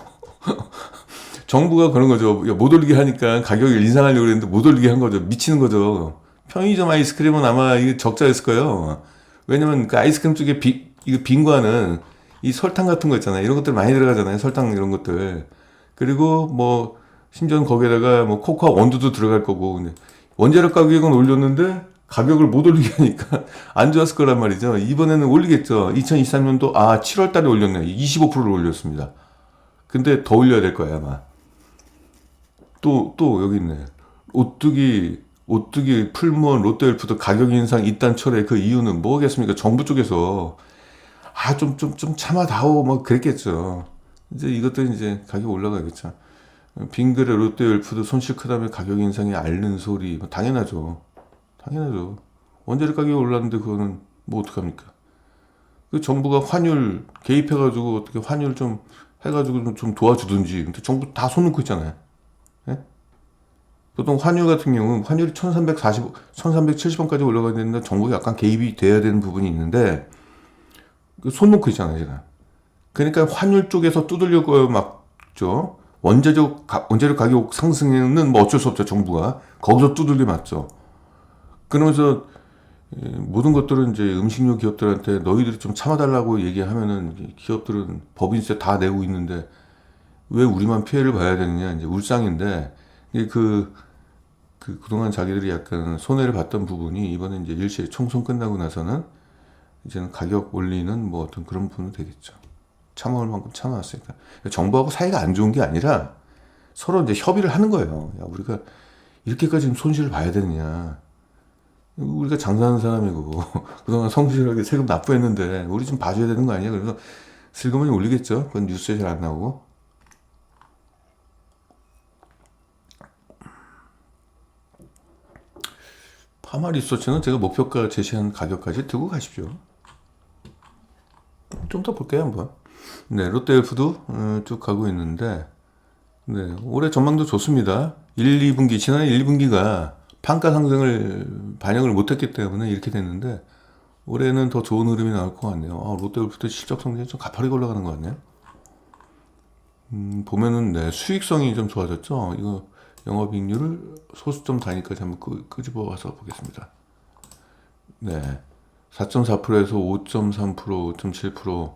정부가 그런 거죠. 못 올리게 하니까 가격을 인상하려고 했는데 못 올리게 한 거죠. 미치는 거죠. 편의점 아이스크림은 아마 이게 적자였을 거예요. 왜냐면 그 아이스크림 쪽에 이거 빈과는 이 설탕 같은 거 있잖아요. 이런 것들 많이 들어가잖아요. 설탕 이런 것들. 그리고 뭐 심지어 거기에다가 뭐 코코아 원두도 들어갈 거고. 근데 원재료 가격은 올렸는데 가격을 못 올리게 하니까 안 좋았을 거란 말이죠. 이번에는 올리겠죠. 2023년도 7월 달에 올렸네요. 25%를 올렸습니다. 근데 더 올려야 될 거예요, 아마. 또 여기 있네. 오뚜기 풀무원 롯데웰푸드 가격 인상 이딴 철회 그 이유는 뭐겠습니까? 정부 쪽에서 좀 참아다오 뭐 그랬겠죠. 이제 이것도 이제 가격 올라가겠죠. 빙그레 롯데웰푸드 손실 크다며 가격 인상이 앓는 소리 뭐 당연하죠. 원재료 가격이 올랐는데 그거는 뭐 어떡합니까? 그 정부가 환율 개입해가지고 어떻게 환율 좀 해가지고 좀 도와주든지. 근데 정부 다 손 놓고 있잖아요. 예? 보통 환율 같은 경우는 환율이 1370원까지 올라가야 되는데 정부가 약간 개입이 돼야 되는 부분이 있는데 손 놓고 있잖아요, 제가. 그러니까 환율 쪽에서 두들려고 막죠. 원재료 가격 상승에는 뭐 어쩔 수 없죠, 정부가. 거기서 두들겨 맞죠. 그러면서 모든 것들은 이제 음식료 기업들한테 너희들이 좀 참아달라고 얘기하면은 기업들은 법인세 다 내고 있는데 왜 우리만 피해를 봐야 되느냐 이제 울상인데 그동안 자기들이 약간 손해를 봤던 부분이 이번에 이제 일시에 총선 끝나고 나서는 이제는 가격 올리는 뭐 어떤 그런 부분은 되겠죠. 참아올 만큼 참아왔으니까 정부하고 사이가 안 좋은 게 아니라 서로 이제 협의를 하는 거예요. 야 우리가 이렇게까지 손실을 봐야 되느냐. 우리가 장사하는 사람이고 그동안 성실하게 세금 납부했는데 우리 좀 봐줘야 되는 거 아니야? 그래서 슬그머니 올리겠죠. 그건 뉴스에 잘 안 나오고. 파마 리서치는 제가 목표가 제시한 가격까지 들고 가십시오. 좀 더 볼게요 한번. 네, 롯데헬프도 쭉 가고 있는데, 네, 올해 전망도 좋습니다. 1, 2분기, 지난해 1, 2분기가 판가 상승을 반영을 못했기 때문에 이렇게 됐는데, 올해는 더 좋은 흐름이 나올 것 같네요. 롯데월프도 실적 성장이 좀 가파르게 올라가는 것 같네요. 보면은 네, 수익성이 좀 좋아졌죠. 이거 영업이익률을 소수점 단위까지 한번 끄집어 와서 보겠습니다. 네, 4.4%에서 5.3%, 5.7%.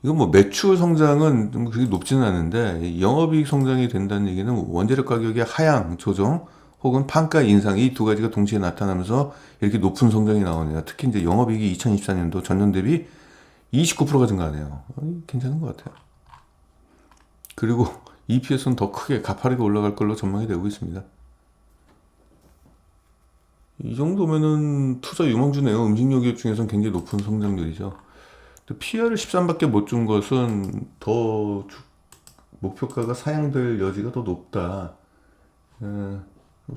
이건 뭐 매출 성장은 좀 그렇게 높지는 않은데 영업이익 성장이 된다는 얘기는 원재료 가격의 하향 조정 혹은 판가 인상 이 두 가지가 동시에 나타나면서 이렇게 높은 성장이 나오네요. 특히 이제 영업이익이 2024년도 전년 대비 29%가 증가하네요. 괜찮은 것 같아요. 그리고 EPS는 더 크게 가파르게 올라갈 걸로 전망이 되고 있습니다. 이 정도면은 투자 유망주네요. 음식료 기업 중에서는 굉장히 높은 성장률이죠. PR을 13밖에 못 준 것은 더 목표가가 사양될 여지가 더 높다.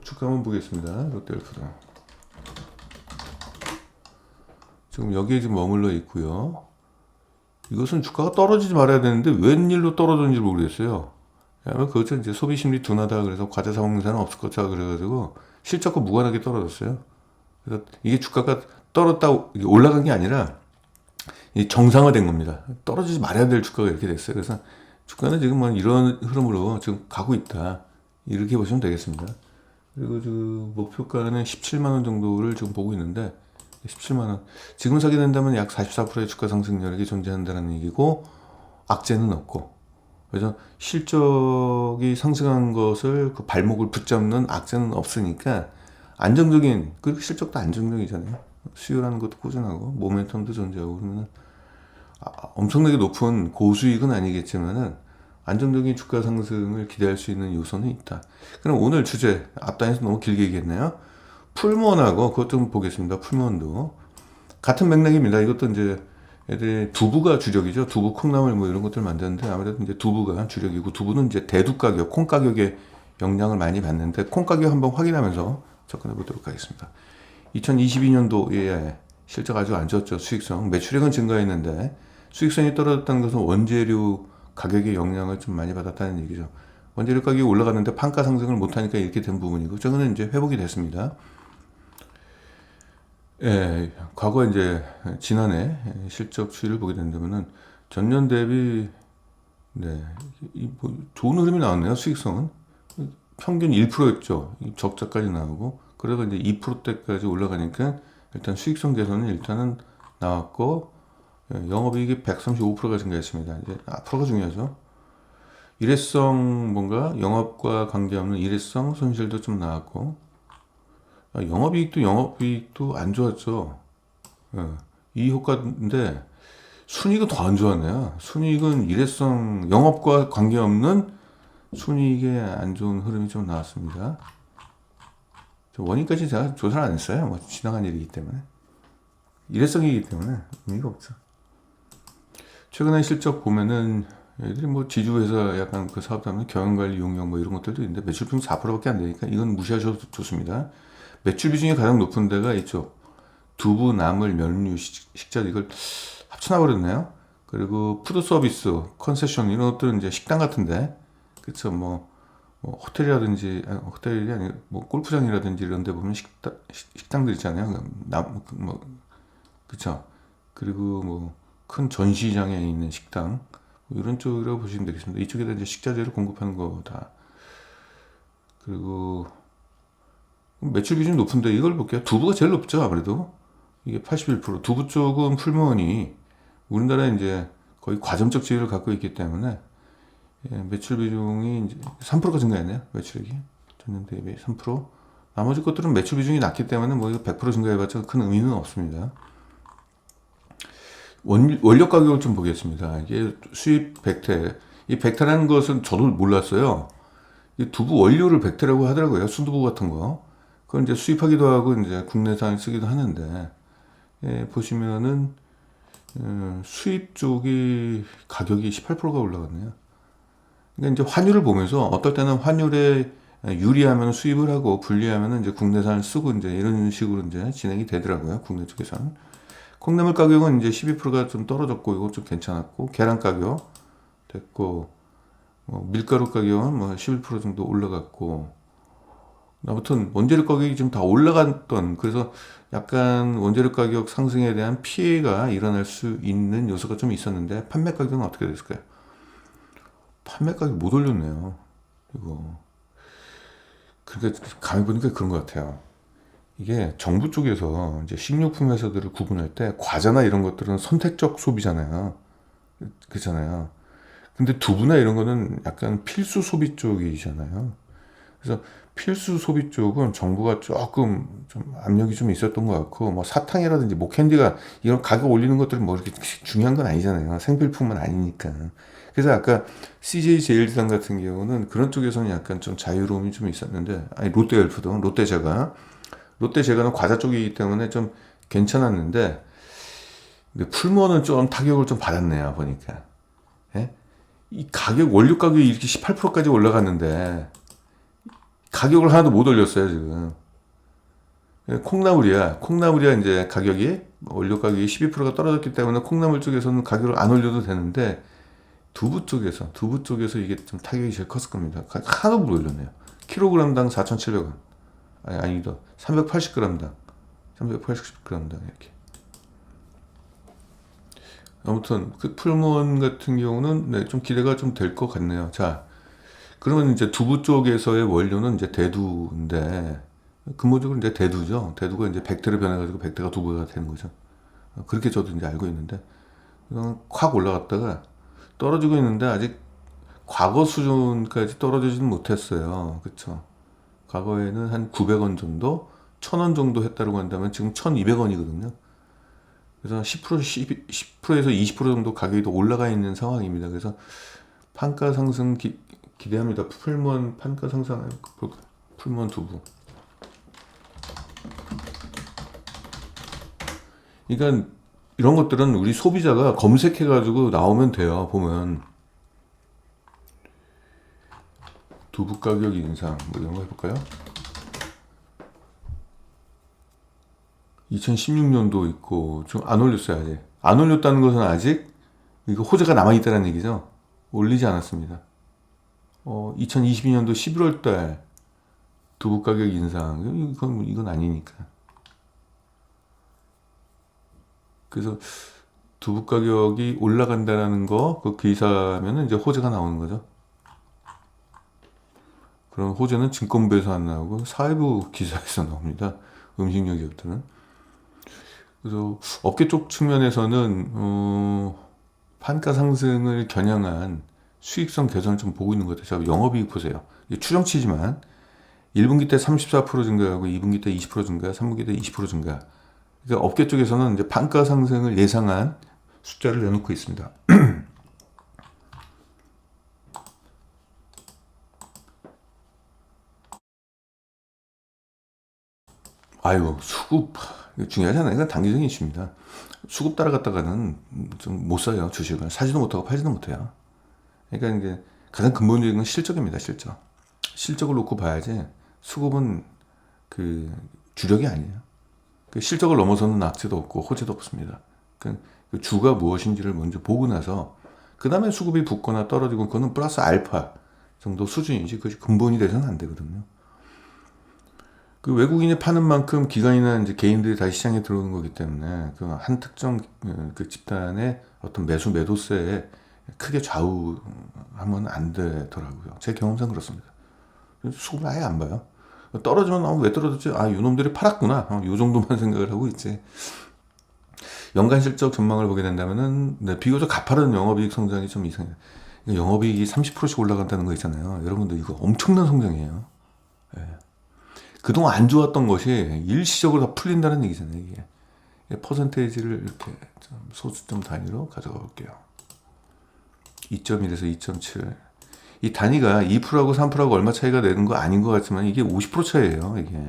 주가 한번 보겠습니다. 롯데월프도 지금 여기에 지금 머물러 있고요. 이것은 주가가 떨어지지 말아야 되는데 웬일로 떨어졌는지 모르겠어요. 그것은 이제 소비 심리 둔하다 그래서 과자 사 먹는 사람 없을 거다 그래가지고 실적과 무관하게 떨어졌어요. 그래서 이게 주가가 떨었다 올라간 게 아니라 정상화된 겁니다. 떨어지지 말아야 될 주가가 이렇게 됐어요. 그래서 주가는 지금 뭐 이런 흐름으로 지금 가고 있다. 이렇게 보시면 되겠습니다. 그리고 그 목표가는 17만 원 정도를 지금 보고 있는데 17만 원. 지금 사게 된다면 약 44%의 주가 상승력이 존재한다는 얘기고 악재는 없고. 그래서 실적이 상승한 것을 그 발목을 붙잡는 악재는 없으니까 안정적인 그 실적도 안정적이잖아요. 수요라는 것도 꾸준하고 모멘텀도 존재하고 그러면 엄청나게 높은 고수익은 아니겠지만은 안정적인 주가 상승을 기대할 수 있는 요소는 있다. 그럼 오늘 주제 앞단에서 너무 길게 얘기했나요? 풀무원하고 그것 좀 보겠습니다. 풀무원도 같은 맥락입니다. 이것도 이제 애들이 두부가 주력이죠. 두부, 콩나물 뭐 이런 것들 만드는데 아무래도 이제 두부가 주력이고 두부는 이제 대두 가격, 콩 가격에 영향을 많이 받는데 콩 가격 한번 확인하면서 접근해 보도록 하겠습니다. 2022년도에 실적 아주 안 좋았죠. 수익성. 매출액은 증가했는데 수익성이 떨어졌다는 것은 원재료 가격의 영향을 좀 많이 받았다는 얘기죠. 원재료 가격이 올라갔는데 판가 상승을 못하니까 이렇게 된 부분이고, 저거는 이제 회복이 됐습니다. 예, 과거 이제 지난해 실적 추이를 보게 된다면은 전년 대비 네, 뭐 좋은 흐름이 나왔네요. 수익성은 평균 1%였죠. 적자까지 나오고 그래서 이제 2%대까지 올라가니까 일단 수익성 개선은 일단은 나왔고 영업이익이 135%가 증가했습니다. 이제 앞으로가 중요하죠. 일회성 뭔가 영업과 관계없는 일회성 손실도 좀 나왔고 영업이익도 안 좋았죠. 이 효과인데 순이익은 더 안 좋았네요. 순이익은 일회성 영업과 관계없는 순이익에 안 좋은 흐름이 좀 나왔습니다. 원인까지 제가 조사를 안 했어요. 뭐 지나간 일이기 때문에 일회성이기 때문에 의미가 없죠. 최근에 실적 보면은 얘들이 뭐 지주회사 약간 그 사업하면 경영관리 용역 뭐 이런 것들도 있는데 매출 비중 4%밖에 안 되니까 이건 무시하셔도 좋습니다. 매출 비중이 가장 높은 데가 이쪽 두부, 나물, 면류, 식자 이걸 합쳐놔 버렸네요. 그리고 푸드 서비스, 컨세션 이런 것들은 이제 식당 같은데 그쵸 뭐 호텔이라든지 호텔이 아니고 뭐 골프장이라든지 이런 데 보면 식당들 있잖아요. 뭐 그쵸. 그리고 뭐 큰 전시장에 있는 식당 뭐 이런 쪽이라고 보시면 되겠습니다. 이쪽에다 이제 식자재를 공급하는 거다. 그리고 매출 비중이 높은데 이걸 볼게요. 두부가 제일 높죠. 아무래도 이게 81%. 두부 쪽은 풀무원이 우리나라에 이제 거의 과점적 지위를 갖고 있기 때문에 매출 비중이 이제 3%가 증가했네요. 매출액이 전년 대비 3%. 나머지 것들은 매출 비중이 낮기 때문에 뭐 이거 100% 증가해봤자 큰 의미는 없습니다. 원료 가격을 좀 보겠습니다. 이게 수입 백태. 이 백태라는 것은 저도 몰랐어요. 이 두부 원료를 백태라고 하더라고요. 순두부 같은 거. 그건 이제 수입하기도 하고 이제 국내산 쓰기도 하는데 보시면은 수입 쪽이 가격이 18%가 올라갔네요. 그러니까 이제 환율을 보면서 어떨 때는 환율에 유리하면 수입을 하고 불리하면 이제 국내산을 쓰고 이제 이런 식으로 이제 진행이 되더라고요. 국내 쪽에서는. 콩나물 가격은 이제 12%가 좀 떨어졌고 이거 좀 괜찮았고 계란 가격 됐고 밀가루 가격은 뭐 11% 정도 올라갔고 아무튼 원재료 가격이 좀 다 올라갔던 그래서 약간 원재료 가격 상승에 대한 피해가 일어날 수 있는 요소가 좀 있었는데 판매 가격은 어떻게 됐을까요? 판매 가격 못 올렸네요. 이거 그러니까 가만히 보니까 그런 것 같아요. 이게 정부 쪽에서 이제 식료품 회사들을 구분할 때 과자나 이런 것들은 선택적 소비잖아요. 그렇잖아요. 근데 두부나 이런 거는 약간 필수 소비 쪽이잖아요. 그래서 필수 소비 쪽은 정부가 조금 좀 압력이 좀 있었던 것 같고, 뭐 사탕이라든지 뭐 캔디가 이런 가격 올리는 것들은 뭐 이렇게 중요한 건 아니잖아요. 생필품은 아니니까. 그래서 아까 CJ 제일제당 같은 경우는 그런 쪽에서는 약간 좀 자유로움이 좀 있었는데, 아니 롯데웰프도 롯데제과는 과자 쪽이기 때문에 좀 괜찮았는데, 근데 풀무원은 좀 타격을 좀 받았네요 보니까. 예? 이 가격 원료 가격이 이렇게 18%까지 올라갔는데 가격을 하나도 못 올렸어요 지금. 콩나물이야 이제 가격이 원료 가격이 12%가 떨어졌기 때문에 콩나물 쪽에서는 가격을 안 올려도 되는데 두부 쪽에서 이게 좀 타격이 제일 컸을 겁니다. 하나도 못 올렸네요. 킬로그램당 4,700원. 아니다. 380g당. 380g당 이렇게. 아무튼 그 풀무원 같은 경우는 네, 좀 기대가 좀 될 것 같네요. 자, 그러면 이제 두부 쪽에서의 원료는 이제 대두인데 근본적으로 이제 대두죠. 대두가 이제 백대로 변해가지고 백대가 두부가 되는 거죠. 그렇게 저도 이제 알고 있는데 이건 확 올라갔다가 떨어지고 있는데 아직 과거 수준까지 떨어지지는 못했어요. 그렇죠? 과거에는 한 900원 정도, 1000원 정도 했다고 한다면 지금 1200원이거든요. 그래서 10%에서 20% 정도 가격이 더 올라가 있는 상황입니다. 그래서 판가 상승 기대합니다. 풀무원 판가 상승, 풀무원 두부. 그러니까 이런 것들은 우리 소비자가 검색해가지고 나오면 돼요. 보면 두부 가격 인상 뭐 이런 거 해볼까요? 2016년도 있고 좀 안 올렸어요 아직. 안 올렸다는 것은 아직 이거 호재가 남아있다는 얘기죠. 올리지 않았습니다. 2022년도 11월 달 두부 가격 인상 이건 아니니까. 그래서 두부 가격이 올라간다라는 거 그 기사면은 이제 호재가 나오는 거죠. 그런 호재는 증권부에서 안 나오고 사회부 기사에서 나옵니다. 음식료 기업들은. 그래서 업계 쪽 측면에서는 판가 상승을 겨냥한 수익성 개선을 좀 보고 있는 것 같아요. 영업이익 보세요. 추정치지만 1분기 때 34% 증가하고 2분기 때 20% 증가, 3분기 때 20% 증가. 그러니까 업계 쪽에서는 이제 판가 상승을 예상한 숫자를 내놓고 있습니다. 아이고 수급 중요하잖아요. 이건 단기적인 이슈입니다. 수급 따라갔다가는 좀 못 사요. 주식을 사지도 못하고 팔지도 못해요. 그러니까 이게 가장 근본적인 건 실적입니다. 실적을 놓고 봐야지 수급은 그 주력이 아니에요. 그 실적을 넘어서는 악재도 없고 호재도 없습니다. 그 주가 무엇인지를 먼저 보고 나서 그 다음에 수급이 붙거나 떨어지고 그거는 플러스 알파 정도 수준이지 그것이 근본이 돼서는 안 되거든요. 그 외국인이 파는 만큼 기관이나 이제 개인들이 다시 시장에 들어오는 거기 때문에 그 한 특정 그 집단의 어떤 매도세에 크게 좌우하면 안 되더라고요. 제 경험상 그렇습니다. 수급을 아예 안 봐요. 떨어지면 왜 떨어졌지? 이놈들이 팔았구나. 요 정도만 생각을 하고 있지. 연간 실적 전망을 보게 된다면은 네, 비교적 가파른 영업이익 성장이 좀 이상해요. 영업이익이 30%씩 올라간다는 거 있잖아요. 여러분들 이거 엄청난 성장이에요. 네. 그동안 안 좋았던 것이 일시적으로 다 풀린다는 얘기잖아요. 이게 퍼센테이지를 이렇게 좀 소수점 단위로 가져가 볼게요. 2.1에서 2.7. 이 단위가 2%하고 3%하고 얼마 차이가 되는 거 아닌 것 같지만 이게 50% 차이예요. 이게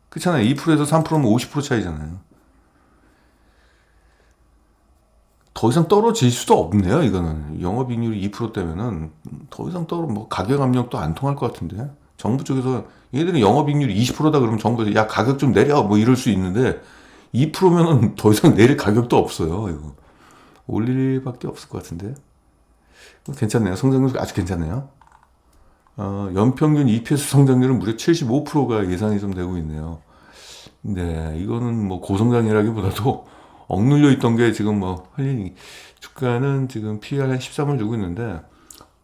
그렇잖아요. 2%에서 3%면 50% 차이잖아요. 더 이상 떨어질 수도 없네요. 이거는 영업이익률이 2%대면은 더 이상 뭐 가격 압력도 안 통할 것 같은데. 정부 쪽에서 얘들은 영업이익률이 20%다 그러면 정부에서 야 가격 좀 내려 뭐 이럴 수 있는데 2%면은 더 이상 내릴 가격도 없어요. 이거 올릴 일밖에 없을 것 같은데. 괜찮네요. 성장률 아주 괜찮네요. 연평균 EPS 성장률은 무려 75%가 예상이 좀 되고 있네요. 네, 이거는 뭐 고성장이라기보다도 억눌려 있던 게 지금 뭐 할리니 주가는 지금 PER 한 13을 주고 있는데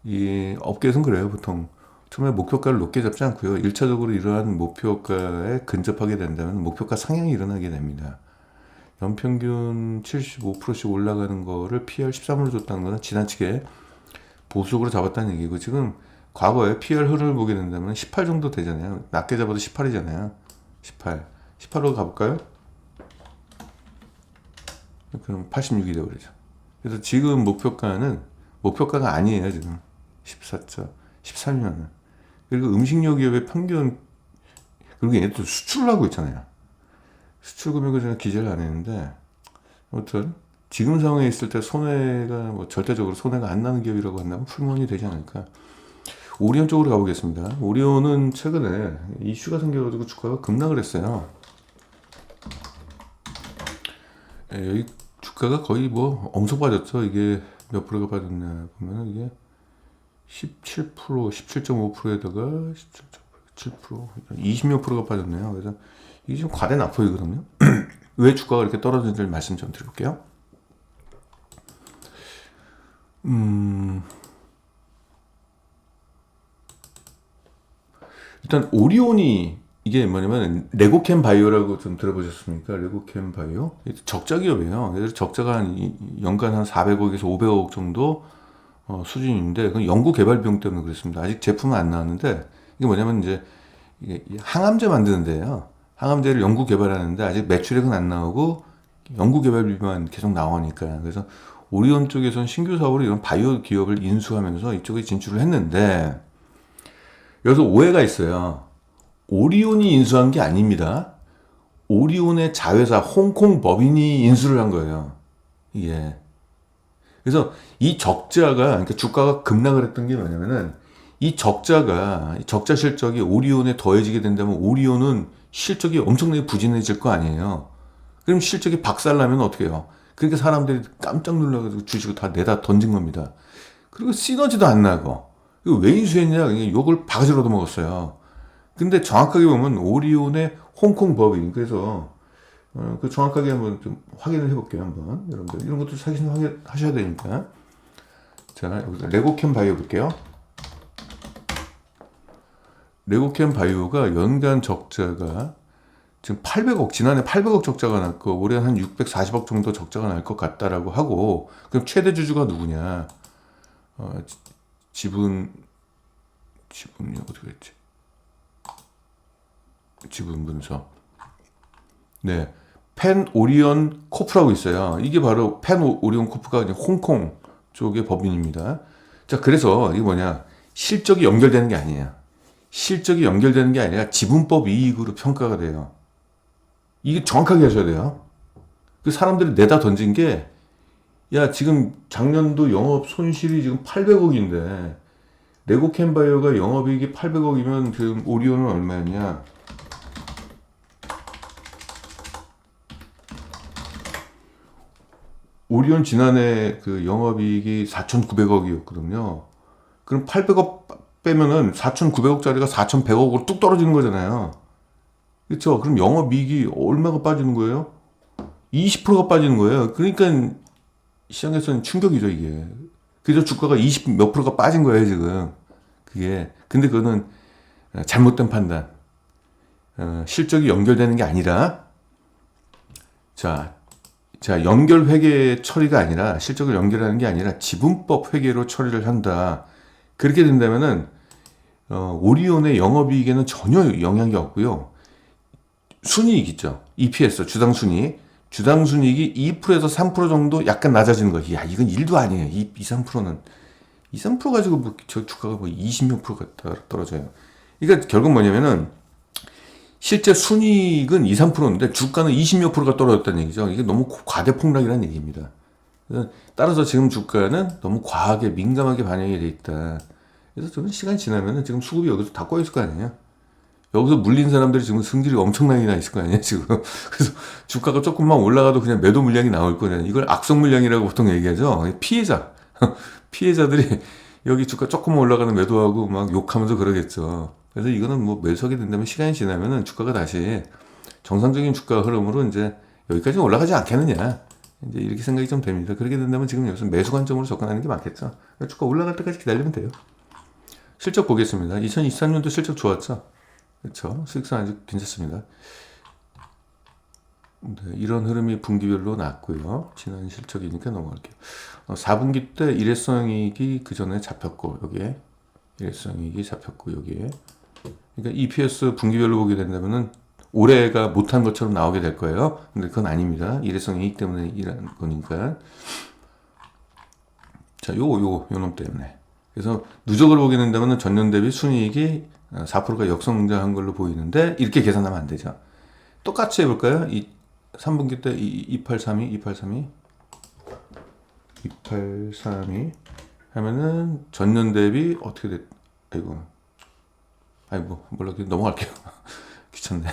이 업계에서는 그래요. 보통 처음에 목표가를 높게 잡지 않고요. 1차적으로 이러한 목표가에 근접하게 된다면 목표가 상향이 일어나게 됩니다. 연평균 75%씩 올라가는 거를 PER 13으로 줬다는 거는 지나치게 보수적으로 잡았다는 얘기고, 지금 과거에 PER 흐름을 보게 된다면 18 정도 되잖아요. 낮게 잡아도 18이잖아요. 18로 가볼까요? 그럼 86이 되어버리죠. 그래서 지금 목표가가 아니에요. 지금 14점 13이면은. 그리고 음식료 기업의 평균, 그리고 얘네도 수출을 하고 있잖아요. 수출 금액을 제가 기재를 안 했는데, 아무튼 지금 상황에 있을 때 손해가 뭐 절대적으로 손해가 안 나는 기업이라고 한다면 풀무원이 되지 않을까. 오리온 쪽으로 가보겠습니다. 오리온은 최근에 이슈가 생겨가지고 주가가 급락을 했어요. 여기 주가가 거의 뭐 엄청 빠졌죠. 이게 몇 프로가 빠졌냐 보면 이게 17%, 17.5%에다가 17%, 20몇 프로가 빠졌네요. 그래서 이게 좀 과대 낙폭이거든요. 왜 주가가 이렇게 떨어지는지를 말씀 좀 드려볼게요. 일단 오리온이 이게 뭐냐면 레고캠 바이오라고 좀 들어보셨습니까? 레고캠 바이오 적자 기업이에요. 그래서 적자가 연간 한 400억에서 500억 정도 수준인데, 그건 연구 개발 비용 때문에 그렇습니다. 아직 제품은 안 나왔는데, 이게 뭐냐면 이제 이게 항암제 만드는 데예요. 항암제를 연구 개발하는데 아직 매출액은 안 나오고 연구 개발비만 계속 나오니까. 그래서 오리온 쪽에서는 신규 사업으로 이런 바이오 기업을 인수하면서 이쪽에 진출을 했는데, 여기서 오해가 있어요. 오리온이 인수한 게 아닙니다. 오리온의 자회사 홍콩 법인이 인수를 한 거예요. 이게. 그래서 이 적자가, 그러니까 주가가 급락을 했던 게 뭐냐면은, 이 적자 실적이 오리온에 더해지게 된다면 오리온은 실적이 엄청나게 부진해질 거 아니에요. 그럼 실적이 박살나면 어떻게 해요? 그러니까 사람들이 깜짝 놀라가지고 주식을 다 내다 던진 겁니다. 그리고 시너지도 안 나고, 이거 왜 인수했냐? 욕을 바가지로 얻어먹었어요. 근데 정확하게 보면 오리온의 홍콩 법인, 그래서 그 정확하게 한번 좀 확인을 해볼게요. 한번 여러분들 이런 것도 사실 확인하셔야 되니까. 자, 여기서 레고캠 바이오 볼게요. 레고캠 바이오가 연간 적자가 지금 800억, 지난해 800억 적자가 났고 올해 한 640억 정도 적자가 날 것 같다라고 하고, 그럼 최대 주주가 누구냐? 지분이 어떻게 했지? 지분 분석. 네. 펜 오리온 코프라고 있어요. 이게 바로 펜 오리온 코프가 홍콩 쪽의 법인입니다. 자, 그래서 이게 뭐냐? 실적이 연결되는 게 아니에요. 실적이 연결되는 게 아니라 지분법 이익으로 평가가 돼요. 이게 정확하게 하셔야 돼요. 그 사람들이 내다 던진 게, 야, 지금 작년도 영업 손실이 지금 800억인데, 레고캠 바이오가 영업이익이 800억이면 지금 오리온은 얼마였냐? 오리온 지난해 그 영업이익이 4,900억이었거든요. 그럼 800억 빼면은 4,900억짜리가 4,100억으로 뚝 떨어지는 거잖아요. 그렇죠? 그럼 영업이익이 얼마가 빠지는 거예요? 20%가 빠지는 거예요. 그러니까 시장에서는 충격이죠, 이게. 그래서 주가가 20 몇 프로가 빠진 거예요, 지금. 그게. 근데 그거는 잘못된 판단. 실적이 연결되는 게 아니라, 자, 연결 회계 처리가 아니라, 실적을 연결하는 게 아니라 지분법 회계로 처리를 한다. 그렇게 된다면은 오리온의 영업이익에는 전혀 영향이 없고요. 순이익 있죠. EPS, 주당순이익이 2%에서 3% 정도 약간 낮아지는 거지. 야, 이건 1도 아니에요. 2, 3%는. 2, 3% 가지고 뭐 저 주가가 뭐 20몇 프로가 떨어져요. 그러니까 결국 뭐냐면은, 실제 순이익은 2, 3%인데 주가는 20몇 프로가 떨어졌다는 얘기죠. 이게 너무 과대폭락이라는 얘기입니다. 따라서 지금 주가는 너무 과하게 민감하게 반영이 돼 있다. 그래서 저는 시간이 지나면은 지금 수급이 여기서 다 꼬였을 거 아니에요. 여기서 물린 사람들이 지금 승질이 엄청나게 나 있을 거 아니에요, 지금. 그래서 주가가 조금만 올라가도 그냥 매도 물량이 나올 거냐. 이걸 악성 물량이라고 보통 얘기하죠. 피해자. 피해자들이 여기 주가 조금만 올라가는 매도하고 막 욕하면서 그러겠죠. 그래서 이거는 뭐 매수하게 된다면 시간이 지나면은 주가가 다시 정상적인 주가 흐름으로 이제 여기까지 올라가지 않겠느냐. 이제 이렇게 생각이 좀 됩니다. 그렇게 된다면 지금 여기서 매수 관점으로 접근하는 게 맞겠죠. 주가 올라갈 때까지 기다리면 돼요. 실적 보겠습니다. 2023년도 실적 좋았죠. 그렇죠. 수익성 아주 괜찮습니다. 네, 이런 흐름이 분기별로 났고요. 지난 실적이니까 넘어갈게요. 4분기 때 일회성이익이 그 전에 잡혔고 여기에 일회성이익이 잡혔고 여기에 그러니까 EPS 분기별로 보게 된다면은 올해가 못한 것처럼 나오게 될 거예요. 근데 그건 아닙니다. 일회성이익 때문에 일한 거니까. 자, 요 놈 때문에. 그래서 누적으로 보게 된다면은 전년 대비 순이익이 4%가 역성장한 걸로 보이는데 이렇게 계산하면 안 되죠. 똑같이 해볼까요? 3분기 때 2832 하면은 전년 대비 어떻게 됐? 아이고 몰라 넘어갈게요. 귀찮네.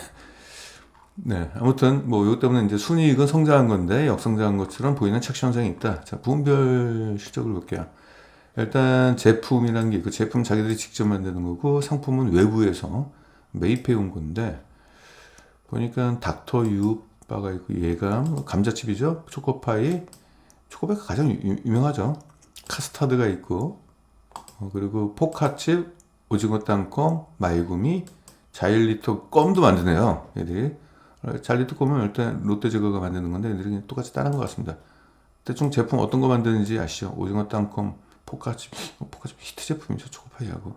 네, 아무튼 뭐 이것 때문에 이제 순이익은 성장한 건데 역성장한 것처럼 보이는 착시 현상이 있다. 자, 부분별 실적을 볼게요. 일단 제품이라는 게 있고 제품 자기들이 직접 만드는 거고 상품은 외부에서 매입해 온 건데 보니까 닥터 유바가 있고 예감 감자칩이죠. 초코파이 초코파이가 가장 유명하죠. 카스타드가 있고 그리고 포카칩 오징어 땅콩 마이구미 자일리토 껌도 만드네요. 얘들이 자일리토 껌은 일단 롯데제과가 만드는 건데 얘들이 그냥 똑같이 따른 것 같습니다. 대충 제품 어떤 거 만드는지 아시죠? 오징어 땅콩 포카칩 히트 제품이죠. 초코파이하고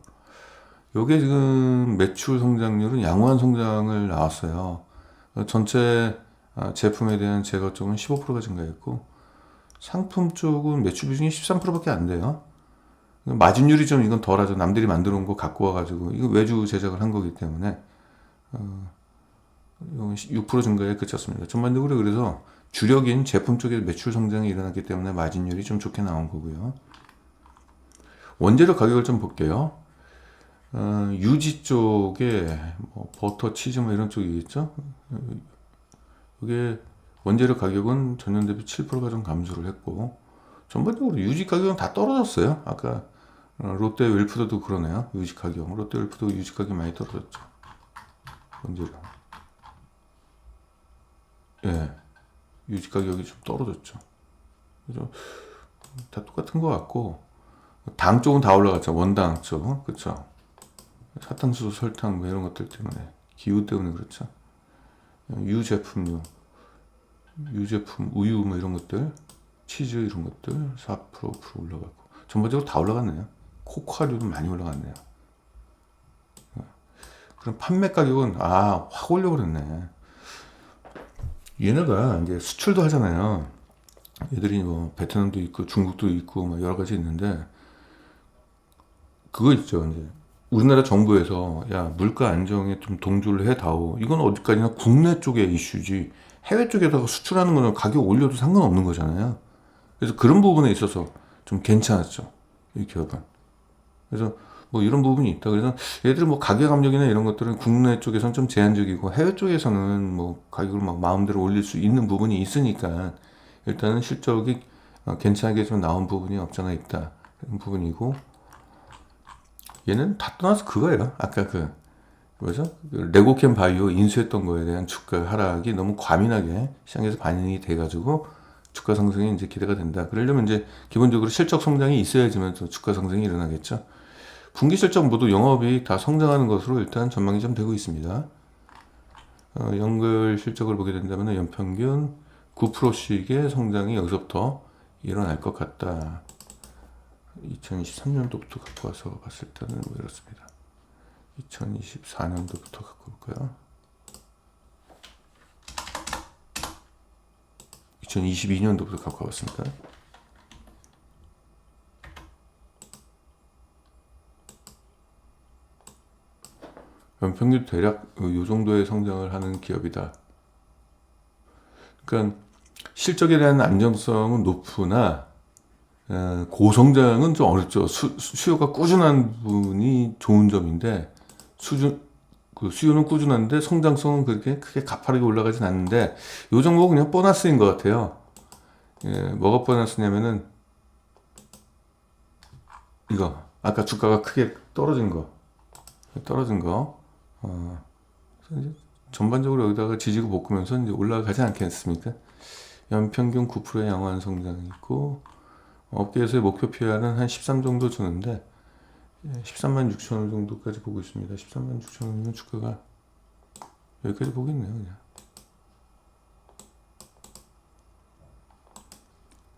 요게 지금 매출 성장률은 양호한 성장을 나왔어요. 전체 제품에 대한 제거 쪽은 15%가 증가했고 상품 쪽은 매출 비중이 13%밖에 안 돼요. 마진율이 좀 이건 덜하죠. 남들이 만들어 온 거 갖고 와가지고 이거 외주 제작을 한 거기 때문에 6% 증가에 그쳤습니다. 전반적으로 그래서 주력인 제품 쪽에 매출 성장이 일어났기 때문에 마진율이 좀 좋게 나온 거고요. 원재료 가격을 좀 볼게요. 유지 쪽에 뭐 버터, 치즈 뭐 이런 쪽이겠죠. 이게 원재료 가격은 전년 대비 7%가 좀 감소를 했고 전반적으로 유지 가격은 다 떨어졌어요. 아까 롯데 웰푸드도 그러네요. 유지 가격 롯데 웰푸드 유지 가격이 많이 떨어졌죠. 원재료 예 유지 가격이 좀 떨어졌죠. 그래서 다 똑같은 것 같고 당 쪽은 다 올라갔죠. 원당 쪽 그렇죠. 사탕수수, 설탕 뭐 이런 것들 때문에 기후 때문에 그렇죠. 유제품 우유 뭐 이런 것들 치즈 이런 것들 4% 5% 올라가고 전반적으로 다 올라갔네요. 코코아류도 많이 올라갔네요. 그럼 판매 가격은 확 올려버렸네. 얘네가 이제 수출도 하잖아요. 얘들이 뭐 베트남도 있고 중국도 있고 막 여러 가지 있는데 그거 있죠. 이제 우리나라 정부에서 야 물가 안정에 좀 동조를 해다오. 이건 어디까지나 국내 쪽의 이슈지 해외 쪽에다가 수출하는 거는 가격 올려도 상관없는 거잖아요. 그래서 그런 부분에 있어서 좀 괜찮았죠. 이 기업은. 그래서 뭐 이런 부분이 있다. 그래서 얘들은 뭐 가격 압력이나 이런 것들은 국내 쪽에서는 좀 제한적이고 해외 쪽에서는 뭐 가격을 막 마음대로 올릴 수 있는 부분이 있으니까 일단은 실적이 괜찮게 좀 나온 부분이 없잖아 있다. 그런 부분이고 얘는 다 떠나서 그거예요. 아까 뭐죠? 레고캠 바이오 인수했던 거에 대한 주가 하락이 너무 과민하게 시장에서 반영이 돼가지고 주가 상승이 이제 기대가 된다. 그러려면 이제 기본적으로 실적 성장이 있어야지만 또 주가 상승이 일어나겠죠. 분기 실적 모두 영업이익 다 성장하는 것으로 일단 전망이 좀 되고 있습니다. 연결 실적을 보게 된다면 연평균 9%씩의 성장이 여기서부터 일어날 것 같다. 2023년도부터 갖고 와서 봤을 때는 뭐 이렇습니다. 2024년도부터 갖고 올까요? 2022년도부터 갖고 와봤습니다. 연평균 대략 이 정도의 성장을 하는 기업이다. 그러니까 실적에 대한 안정성은 높으나 고성장은 좀 어렵죠. 수요가 꾸준한 부분이 좋은 점인데 그 수요는 꾸준한데 성장성은 그렇게 크게 가파르게 올라가진 않는데 요 종목은 그냥 보너스인 것 같아요. 예, 뭐가 보너스냐면은 이거 아까 주가가 크게 떨어진 거 그래서 이제 전반적으로 여기다가 지지고 볶으면서 이제 올라가지 않겠습니까? 연평균 9%의 양호한 성장이 있고 업계에서의 목표 PR은 한 13 정도 주는데 13만 6천 원 정도까지 보고 있습니다. 13만 6천 원이면 주가가 여기까지 보겠네요. 그냥.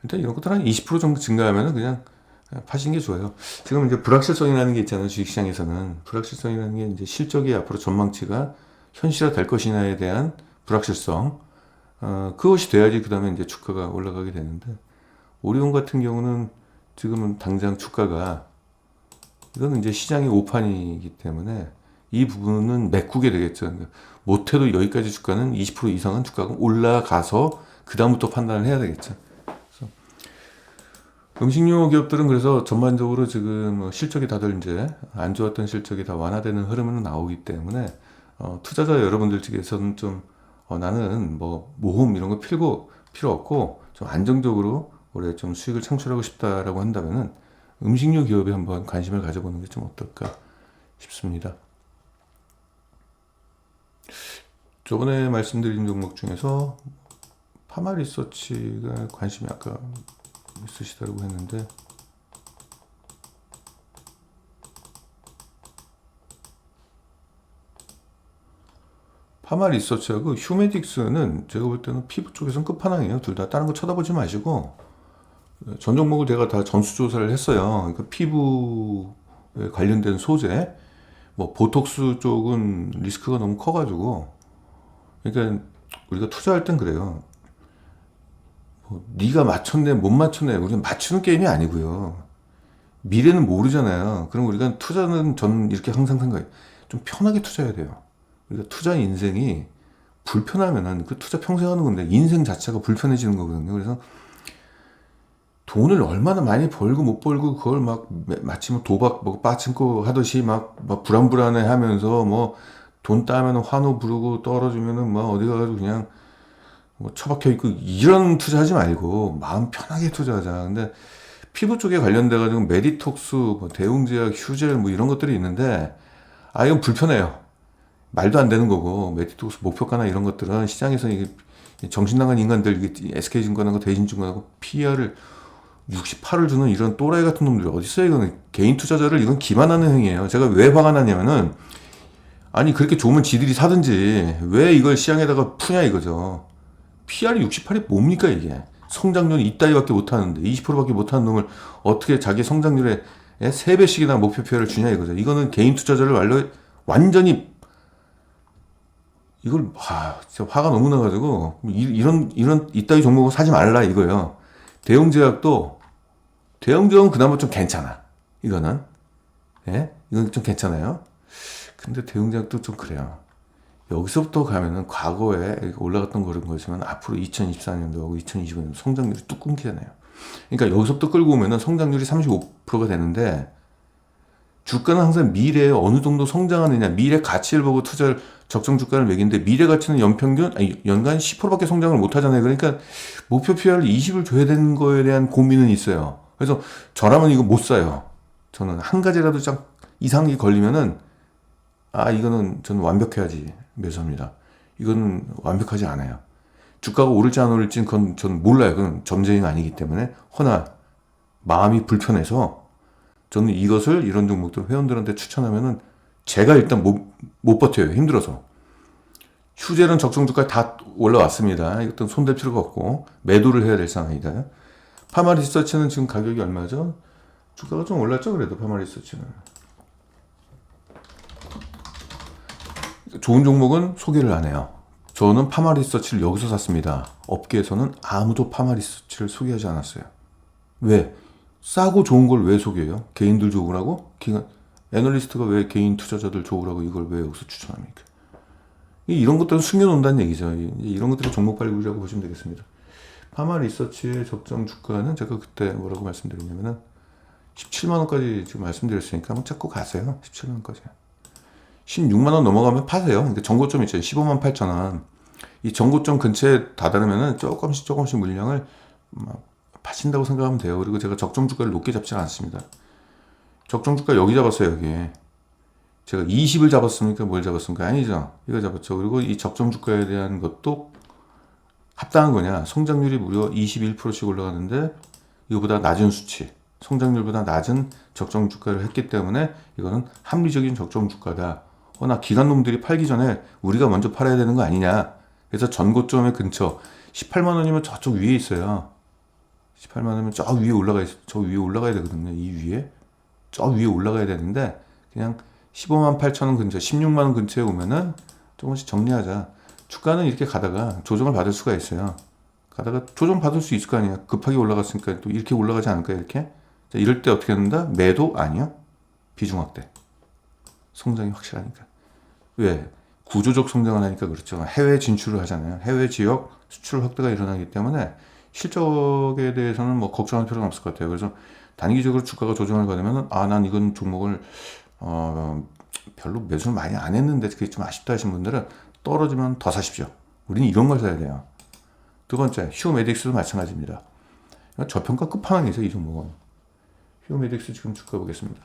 일단 이런 것들 한 20% 정도 증가하면은 그냥 파신 게 좋아요. 지금 이제 불확실성이라는 게 있잖아요. 주식시장에서는 불확실성이라는 게 이제 실적이 앞으로 전망치가 현실화 될 것이냐에 대한 불확실성. 그것이 돼야지 그 다음에 이제 주가가 올라가게 되는데 오리온 같은 경우는 지금은 당장 주가가 이거는 이제 시장의 오판이기 때문에 이 부분은 메꾸게 되겠죠. 그러니까 못해도 여기까지 주가는 20% 이상은 주가가 올라가서 그 다음부터 판단을 해야 되겠죠. 그래서 음식료 기업들은 그래서 전반적으로 지금 실적이 다들 이제 안 좋았던 실적이 다 완화되는 흐름은 나오기 때문에 투자자 여러분들 측에서는 좀 나는 뭐 모험 이런 거 필요 없고 좀 안정적으로 올해 좀 수익을 창출하고 싶다라고 한다면은 음식료 기업에 한번 관심을 가져보는 게 좀 어떨까 싶습니다. 저번에 말씀드린 종목 중에서 파마리서치가 관심이 아까 있으시다고 했는데 파마리서치하고 휴메딕스는 제가 볼 때는 피부 쪽에서는 끝판왕이에요. 둘 다 다른 거 쳐다보지 마시고 전 종목을 제가 다 전수조사를 했어요. 그러니까 피부에 관련된 소재, 뭐 보톡스 쪽은 리스크가 너무 커가지고, 그러니까 우리가 투자할 땐 그래요. 뭐 네가 맞췄네, 못 맞췄네, 우리는 맞추는 게임이 아니고요. 미래는 모르잖아요. 그럼 우리가 투자는 저는 이렇게 항상 생각해요. 좀 편하게 투자해야 돼요. 우리가 투자 인생이 불편하면은 그 투자 평생 하는 건데 인생 자체가 불편해지는 거거든요. 그래서 돈을 얼마나 많이 벌고 못 벌고 그걸 막 마치 뭐 도박 뭐 빠친코 하듯이 막 불안불안해 하면서 뭐 돈 따면 환호 부르고 떨어지면은 막 어디 가가지고 그냥 뭐 처박혀 있고 이런 투자하지 말고 마음 편하게 투자하자. 근데 피부 쪽에 관련돼 가지고 메디톡스, 뭐 대웅제약, 휴젤 뭐 이런 것들이 있는데 이건 불편해요. 말도 안 되는 거고 메디톡스 목표가나 이런 것들은 시장에서 이게 정신 나간 인간들 이게 SK증권하고 대신증권하고 PR을 68을 주는 이런 또라이 같은 놈들이 어디 있어요? 이거는 개인 투자자를 이건 기만하는 행위예요. 제가 왜 화가 나냐면은 아니 그렇게 좋으면 지들이 사든지 왜 이걸 시장에다가 푸냐 이거죠. PR이 68이 뭡니까 이게? 성장률이 이따위밖에 못하는데 20%밖에 못하는 놈을 어떻게 자기 성장률의 3배씩이나 목표 PR을 주냐 이거죠. 이거는 개인 투자자를 완전히 이걸 진짜 화가 너무 나가지고 이런 이따위 종목을 사지 말라 이거예요. 대형제약은 그나마 좀 괜찮아. 이거는 이건 좀 괜찮아요. 근데 대형제약도 좀 그래요. 여기서부터 가면은 과거에 올라갔던 그런 거지만 앞으로 2024년도하고 2025년도 성장률이 뚝 끊기잖아요. 그러니까 여기서부터 끌고 오면은 성장률이 35%가 되는데 주가는 항상 미래에 어느 정도 성장하느냐, 미래 가치를 보고 투자를 적정 주가를 매기는데 미래 가치는 연간 10%밖에 성장을 못 하잖아요. 그러니까 목표 PR을 20을 줘야 되는 거에 대한 고민은 있어요. 그래서 저라면 이거 못 사요. 저는 한 가지라도 좀 이상이 걸리면은 이거는 저는 완벽해야지 매수합니다. 이거는 완벽하지 않아요. 주가가 오를지 안 오를지는 그건 저는 몰라요. 그건 점쟁이가 아니기 때문에. 허나 마음이 불편해서 저는 이것을 이런 종목들 회원들한테 추천하면은 제가 일단 못 버텨요. 힘들어서. 휴젤은 적정 주가 다 올라왔습니다. 이것도 손댈 필요가 없고 매도를 해야 될 상황이다. 파마 리서치는 지금 가격이 얼마죠? 주가가 좀 올랐죠, 그래도 파마 리서치는. 좋은 종목은 소개를 안 해요. 저는 파마 리서치를 여기서 샀습니다. 업계에서는 아무도 파마 리서치를 소개하지 않았어요. 왜? 싸고 좋은 걸 왜 소개해요? 개인들 좋으라고? 애널리스트가 왜 개인 투자자들 좋으라고 이걸 왜 여기서 추천합니까? 이런 것들은 숨겨놓는다는 얘기죠. 이런 것들이 종목 발굴이라고 보시면 되겠습니다. 파마 리서치의 적정 주가는 제가 그때 뭐라고 말씀드렸냐면은 17만원까지 지금 말씀드렸으니까 한번 찾고 가세요. 17만원까지. 16만 원 넘어가면 파세요. 그러니까 전고점 있잖아요. 15만 8천 원. 이 전고점 근처에 다다르면은 조금씩 물량을 파신다고 생각하면 돼요. 그리고 제가 적정 주가를 높게 잡지 않습니다. 적정 주가 여기 잡았어요. 여기. 제가 20을 잡았습니까? 뭘 잡았습니까? 아니죠. 이거 잡았죠. 그리고 이 적정 주가에 대한 것도 합당한 거냐? 성장률이 무려 21%씩 올라가는데 이거보다 낮은 수치, 성장률보다 낮은 적정 주가를 했기 때문에 이거는 합리적인 적정 주가다. 나 기관놈들이 팔기 전에 우리가 먼저 팔아야 되는 거 아니냐? 그래서 전고점의 근처 18만 원이면 저쪽 위에 있어요. 18만 원이면 저 위에 저 위에 올라가야 되거든요. 이 위에 저 위에 올라가야 되는데 그냥 15만 8천 원 근처, 16만 원 근처에 오면은 조금씩 정리하자. 주가는 이렇게 가다가 조정을 받을 수가 있어요. 가다가 조정 받을 수 있을 거 아니야. 급하게 올라갔으니까 또 이렇게 올라가지 않을까 이렇게. 자, 이럴 때 어떻게 된다? 매도 아니요. 비중 확대. 성장이 확실하니까. 왜? 구조적 성장을 하니까 그렇죠. 해외 진출을 하잖아요. 해외 지역 수출 확대가 일어나기 때문에 실적에 대해서는 뭐 걱정할 필요는 없을 것 같아요. 그래서 단기적으로 주가가 조정을 받으면 난 이건 종목을 별로 매수를 많이 안 했는데 그게 좀 아쉽다 하신 분들은 떨어지면 더 사십시오. 우리는 이런 걸 사야 돼요. 두 번째, 휴메딕스도 마찬가지입니다. 저평가 끝판왕이죠, 이 종목은. 휴메딕스 지금 주가 보겠습니다.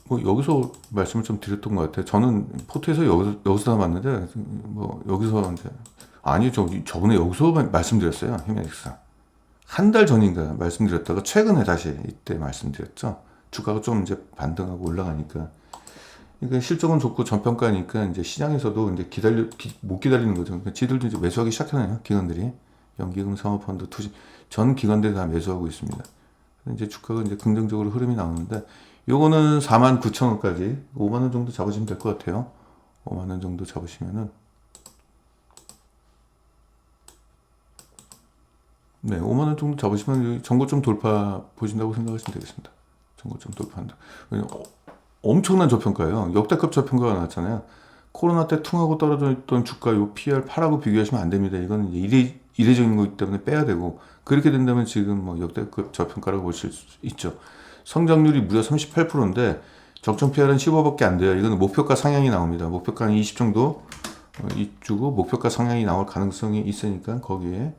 뭐 여기서 말씀을 좀 드렸던 것 같아요. 저는 포트에서 여기서 담았는데 뭐 여기서 이제 저번에 여기서 말씀드렸어요. 휴메딕스 한 달 전인가 말씀드렸다가 최근에 다시 이때 말씀드렸죠. 주가가 좀 이제 반등하고 올라가니까. 그러니까 실적은 좋고 전평가니까 이제 시장에서도 이제 못 기다리는 거죠. 그러니까 지들도 이제 매수하기 시작하네요. 기관들이. 연기금, 사모펀드, 투자, 전 기관들이 다 매수하고 있습니다. 이제 주가가 이제 긍정적으로 흐름이 나오는데, 요거는 49,000원까지 5만 원 정도 잡으시면 될 것 같아요. 5만 원 정도 잡으시면은, 네, 5만 원 정도 잡으시면 전고점 돌파 보신다고 생각하시면 되겠습니다. 전고점 돌파한다. 엄청난 저평가예요. 역대급 저평가가 나왔잖아요. 코로나 때 퉁하고 떨어져 있던 주가 요 PR 8하고 비교하시면 안 됩니다. 이건 이례적인 거기 때문에 빼야 되고, 그렇게 된다면 지금 뭐 역대급 저평가라고 보실 수 있죠. 성장률이 무려 38%인데 적정 PR은 15밖에 안 돼요. 이거는 목표가 상향이 나옵니다. 목표가는 20 정도 이주고 목표가 상향이 나올 가능성이 있으니까 거기에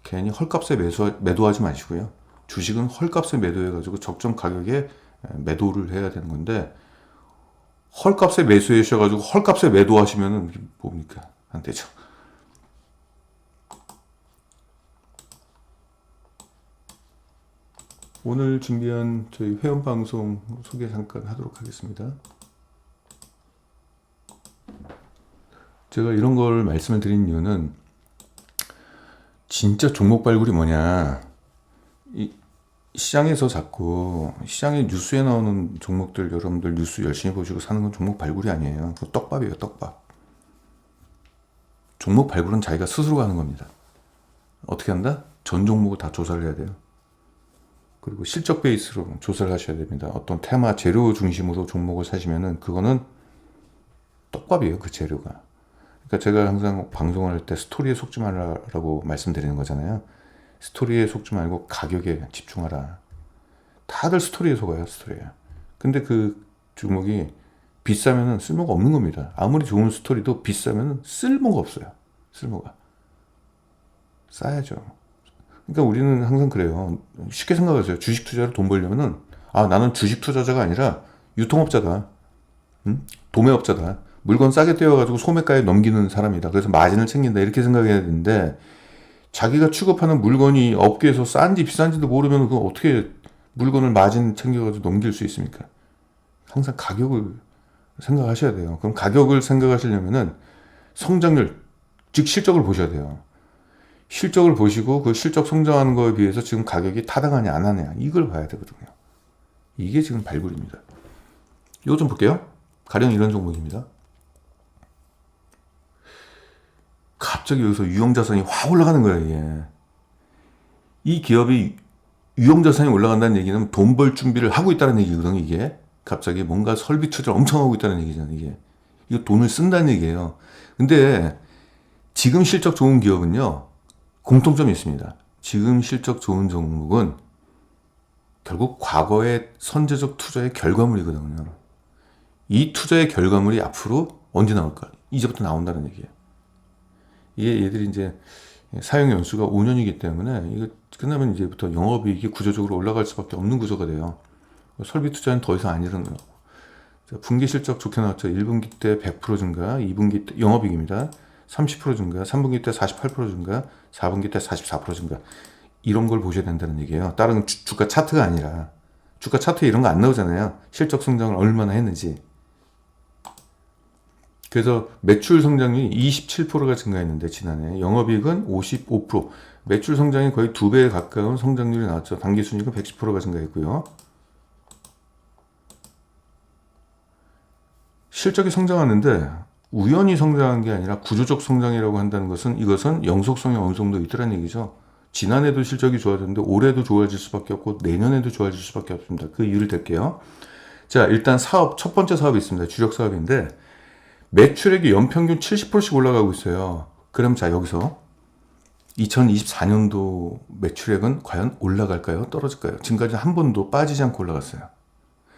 괜히 헐값에 매도하지 마시고요. 주식은 헐값에 매도해가지고 적정 가격에 매도를 해야 되는 건데, 헐값에 매수하셔가지고 헐값에 매도하시면은 뭡니까? 안 되죠. 오늘 준비한 저희 회원 방송 소개 잠깐 하도록 하겠습니다. 제가 이런 걸 말씀을 드린 이유는 진짜 종목 발굴이 뭐냐, 시장에서 자꾸 시장의 뉴스에 나오는 종목들, 여러분들 뉴스 열심히 보시고 사는 건 종목 발굴이 아니에요. 그거 떡밥이에요, 떡밥. 종목 발굴은 자기가 스스로 하는 겁니다. 어떻게 한다? 전 종목을 다 조사를 해야 돼요. 그리고 실적 베이스로 조사를 하셔야 됩니다. 어떤 테마 재료 중심으로 종목을 사시면은 그거는 떡밥이에요, 그 재료가. 그러니까 제가 항상 방송을 할 때 스토리에 속지 말라고 말씀드리는 거잖아요. 스토리에 속지 말고 가격에 집중하라. 다들 스토리에 속아요, 스토리에. 근데 그 종목이 비싸면은 쓸모가 없는 겁니다. 아무리 좋은 스토리도 비싸면은 쓸모가 없어요. 쓸모가. 싸야죠. 그러니까 우리는 항상 그래요. 쉽게 생각하세요. 주식 투자를 돈 벌려면은, 나는 주식 투자자가 아니라 유통업자다. 응? 도매업자다. 물건 싸게 떼어가지고 소매가에 넘기는 사람이다. 그래서 마진을 챙긴다. 이렇게 생각해야 되는데, 자기가 취급하는 물건이 업계에서 싼지 비싼지도 모르면 그 어떻게 물건을 마진 챙겨가지고 넘길 수 있습니까? 항상 가격을 생각하셔야 돼요. 그럼 가격을 생각하시려면은 성장률, 즉 실적을 보셔야 돼요. 실적을 보시고 그 실적 성장하는 거에 비해서 지금 가격이 타당하냐 안 하냐 이걸 봐야 되거든요. 이게 지금 발굴입니다. 이거 좀 볼게요. 가령 이런 종목입니다. 갑자기 여기서 유형자산이 확 올라가는 거예요. 이게. 이 기업이 유형자산이 올라간다는 얘기는 돈 벌 준비를 하고 있다는 얘기거든요. 이게 갑자기 뭔가 설비 투자를 엄청 하고 있다는 얘기잖아요. 이거 돈을 쓴다는 얘기예요. 근데 지금 실적 좋은 기업은요, 공통점이 있습니다. 지금 실적 좋은 종목은 결국 과거의 선제적 투자의 결과물이거든요. 이 투자의 결과물이 앞으로 언제 나올까? 이제부터 나온다는 얘기예요. 이게 얘들이 이제 사용 연수가 5년이기 때문에 이거 끝나면 이제부터 영업이익이 구조적으로 올라갈 수밖에 없는 구조가 돼요. 설비 투자는 더 이상 안 일어나요. 분기 실적 좋게 나왔죠. 1분기 때 100% 증가, 2분기 때 영업이익입니다. 30% 증가, 3분기 때 48% 증가, 4분기 때 44% 증가. 이런 걸 보셔야 된다는 얘기예요. 다른 주가 차트가 아니라. 주가 차트에 이런 거 안 나오잖아요. 실적 성장을 얼마나 했는지. 그래서 매출 성장률이 27%가 증가했는데 지난해 영업이익은 55%, 매출 성장이 거의 2배에 가까운 성장률이 나왔죠. 당기순이익은 110%가 증가했고요. 실적이 성장하는데 우연히 성장한 게 아니라 구조적 성장이라고 한다는 것은 이것은 영속성이 어느 정도 있더란 얘기죠. 지난해도 실적이 좋아졌는데 올해도 좋아질 수밖에 없고 내년에도 좋아질 수밖에 없습니다. 그 이유를 댈게요. 자, 일단 사업, 첫 번째 사업이 있습니다. 주력 사업인데 매출액이 연평균 70%씩 올라가고 있어요. 그럼 자, 여기서 2024년도 매출액은 과연 올라갈까요? 떨어질까요? 지금까지 한 번도 빠지지 않고 올라갔어요.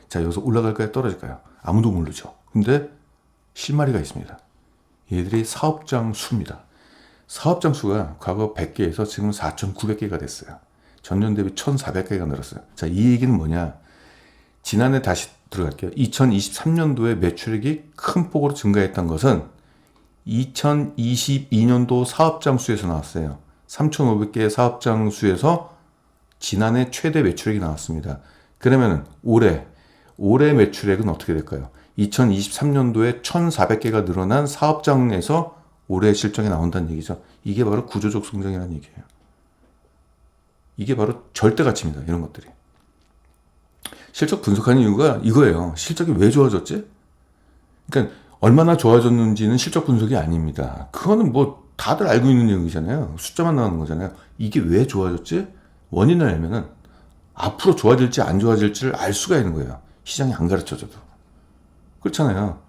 자, 여기서 올라갈까요? 떨어질까요? 아무도 모르죠. 근데 실마리가 있습니다. 얘들이 사업장 수입니다. 사업장 수가 과거 100개에서 지금 4,900개가 됐어요. 전년 대비 1,400개가 늘었어요. 자, 이 얘기는 뭐냐? 지난해 다시 들어갈게요. 2023년도에 매출액이 큰 폭으로 증가했던 것은 2022년도 사업장 수에서 나왔어요. 3,500개의 사업장 수에서 지난해 최대 매출액이 나왔습니다. 그러면 올해 매출액은 어떻게 될까요? 2023년도에 1,400개가 늘어난 사업장에서 올해 실적이 나온다는 얘기죠. 이게 바로 구조적 성장이라는 얘기예요. 이게 바로 절대 가치입니다. 이런 것들이. 실적 분석하는 이유가 이거예요. 실적이 왜 좋아졌지? 그러니까 얼마나 좋아졌는지는 실적 분석이 아닙니다. 그거는 뭐 다들 알고 있는 내용이잖아요. 숫자만 나오는 거잖아요. 이게 왜 좋아졌지? 원인을 알면은 앞으로 좋아질지 안 좋아질지를 알 수가 있는 거예요. 시장이 안 가르쳐줘도. 그렇잖아요.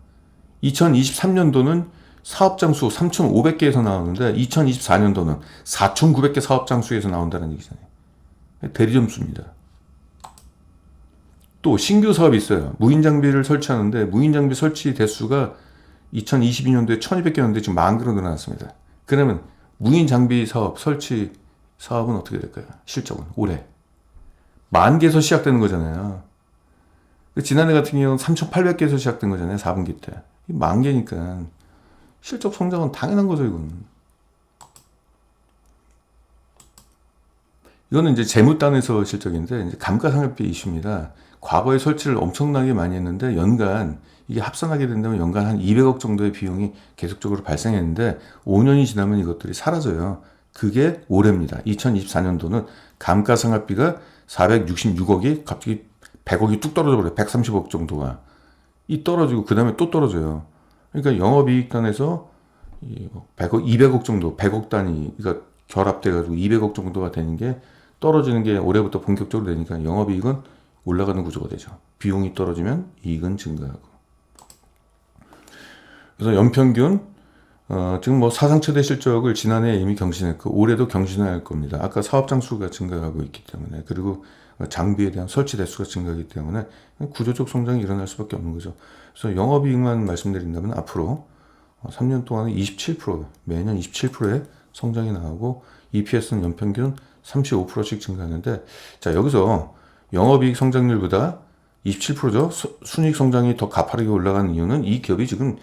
2023년도는 사업장 수 3,500개에서 나오는데 2024년도는 4,900개 사업장 수에서 나온다는 얘기잖아요. 대리점수입니다. 또 신규 사업이 있어요. 무인 장비를 설치하는데 무인 장비 설치 대수가 2022년도에 1,200개였는데 지금 10,000개로 늘어났습니다. 그러면 무인 장비 사업 설치 사업은 어떻게 될까요? 실적은 올해 10,000개에서 시작되는 거잖아요. 지난해 같은 경우는 3,800개에서 시작된 거잖아요. 4분기 때. 10,000개니까 실적 성장은 당연한 거죠, 이거는. 이거는 이제 재무단에서 실적인데 이제 감가상각비 이슈입니다. 과거에 설치를 엄청나게 많이 했는데 연간 이게 합산하게 된다면 연간 한 200억 정도의 비용이 계속적으로 발생했는데 5년이 지나면 이것들이 사라져요. 그게 올해입니다. 2024년도는 감가상각비가 466억이 갑자기 100억이 뚝 떨어져 버려요. 130억 정도가. 이 떨어지고 그 다음에 또 떨어져요. 그러니까 영업이익단에서 100억, 200억 정도, 100억 단위가 결합돼가지고 200억 정도가 되는 게 떨어지는 게 올해부터 본격적으로 되니까 영업이익은 올라가는 구조가 되죠. 비용이 떨어지면 이익은 증가하고. 그래서 연평균 지금 뭐 사상 최대 실적을 지난해 이미 경신했고 올해도 경신할 겁니다. 아까 사업장 수가 증가하고 있기 때문에 그리고 장비에 대한 설치 대수가 증가하기 때문에 구조적 성장이 일어날 수밖에 없는 거죠. 그래서 영업이익만 말씀드린다면 앞으로 3년 동안에 27% 매년 27%의 성장이 나오고 EPS는 연평균 35%씩 증가하는데 자 여기서 영업이익 성장률보다 27%죠. 순이익 성장이 더 가파르게 올라가는 이유는 이 기업이 지금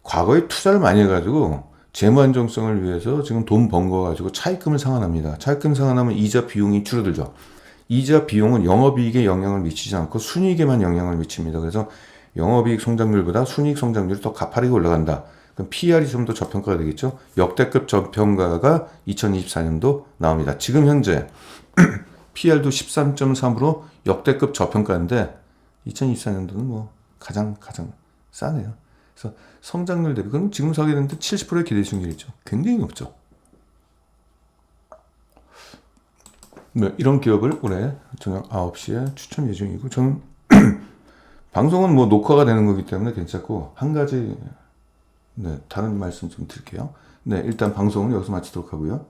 과거에 투자를 많이 해가지고 재무 안정성을 위해서 지금 돈 번 거 가지고 차입금을 상환합니다. 차입금 상환하면 이자 비용이 줄어들죠. 이자 비용은 영업이익에 영향을 미치지 않고 순이익에만 영향을 미칩니다. 그래서 영업이익 성장률보다 순이익 성장률이 더 가파르게 올라간다. 그럼 PER이 좀 더 저평가가 되겠죠. 역대급 저평가가 2024년도 나옵니다. 지금 현재 PER도 13.3으로 역대급 저평가인데 2024년도는 뭐 가장 싸네요. 그래서 성장률 대비 그럼 지금 사게 되는데 70%의 기대 수익률이죠. 굉장히 높죠. 네, 이런 기업을 올해 저녁 9시에 추천 예정이고 저는 방송은 뭐 녹화가 되는 거기 때문에 괜찮고 한 가지 다른 말씀 좀 드릴게요. 네, 일단 방송은 여기서 마치도록 하고요.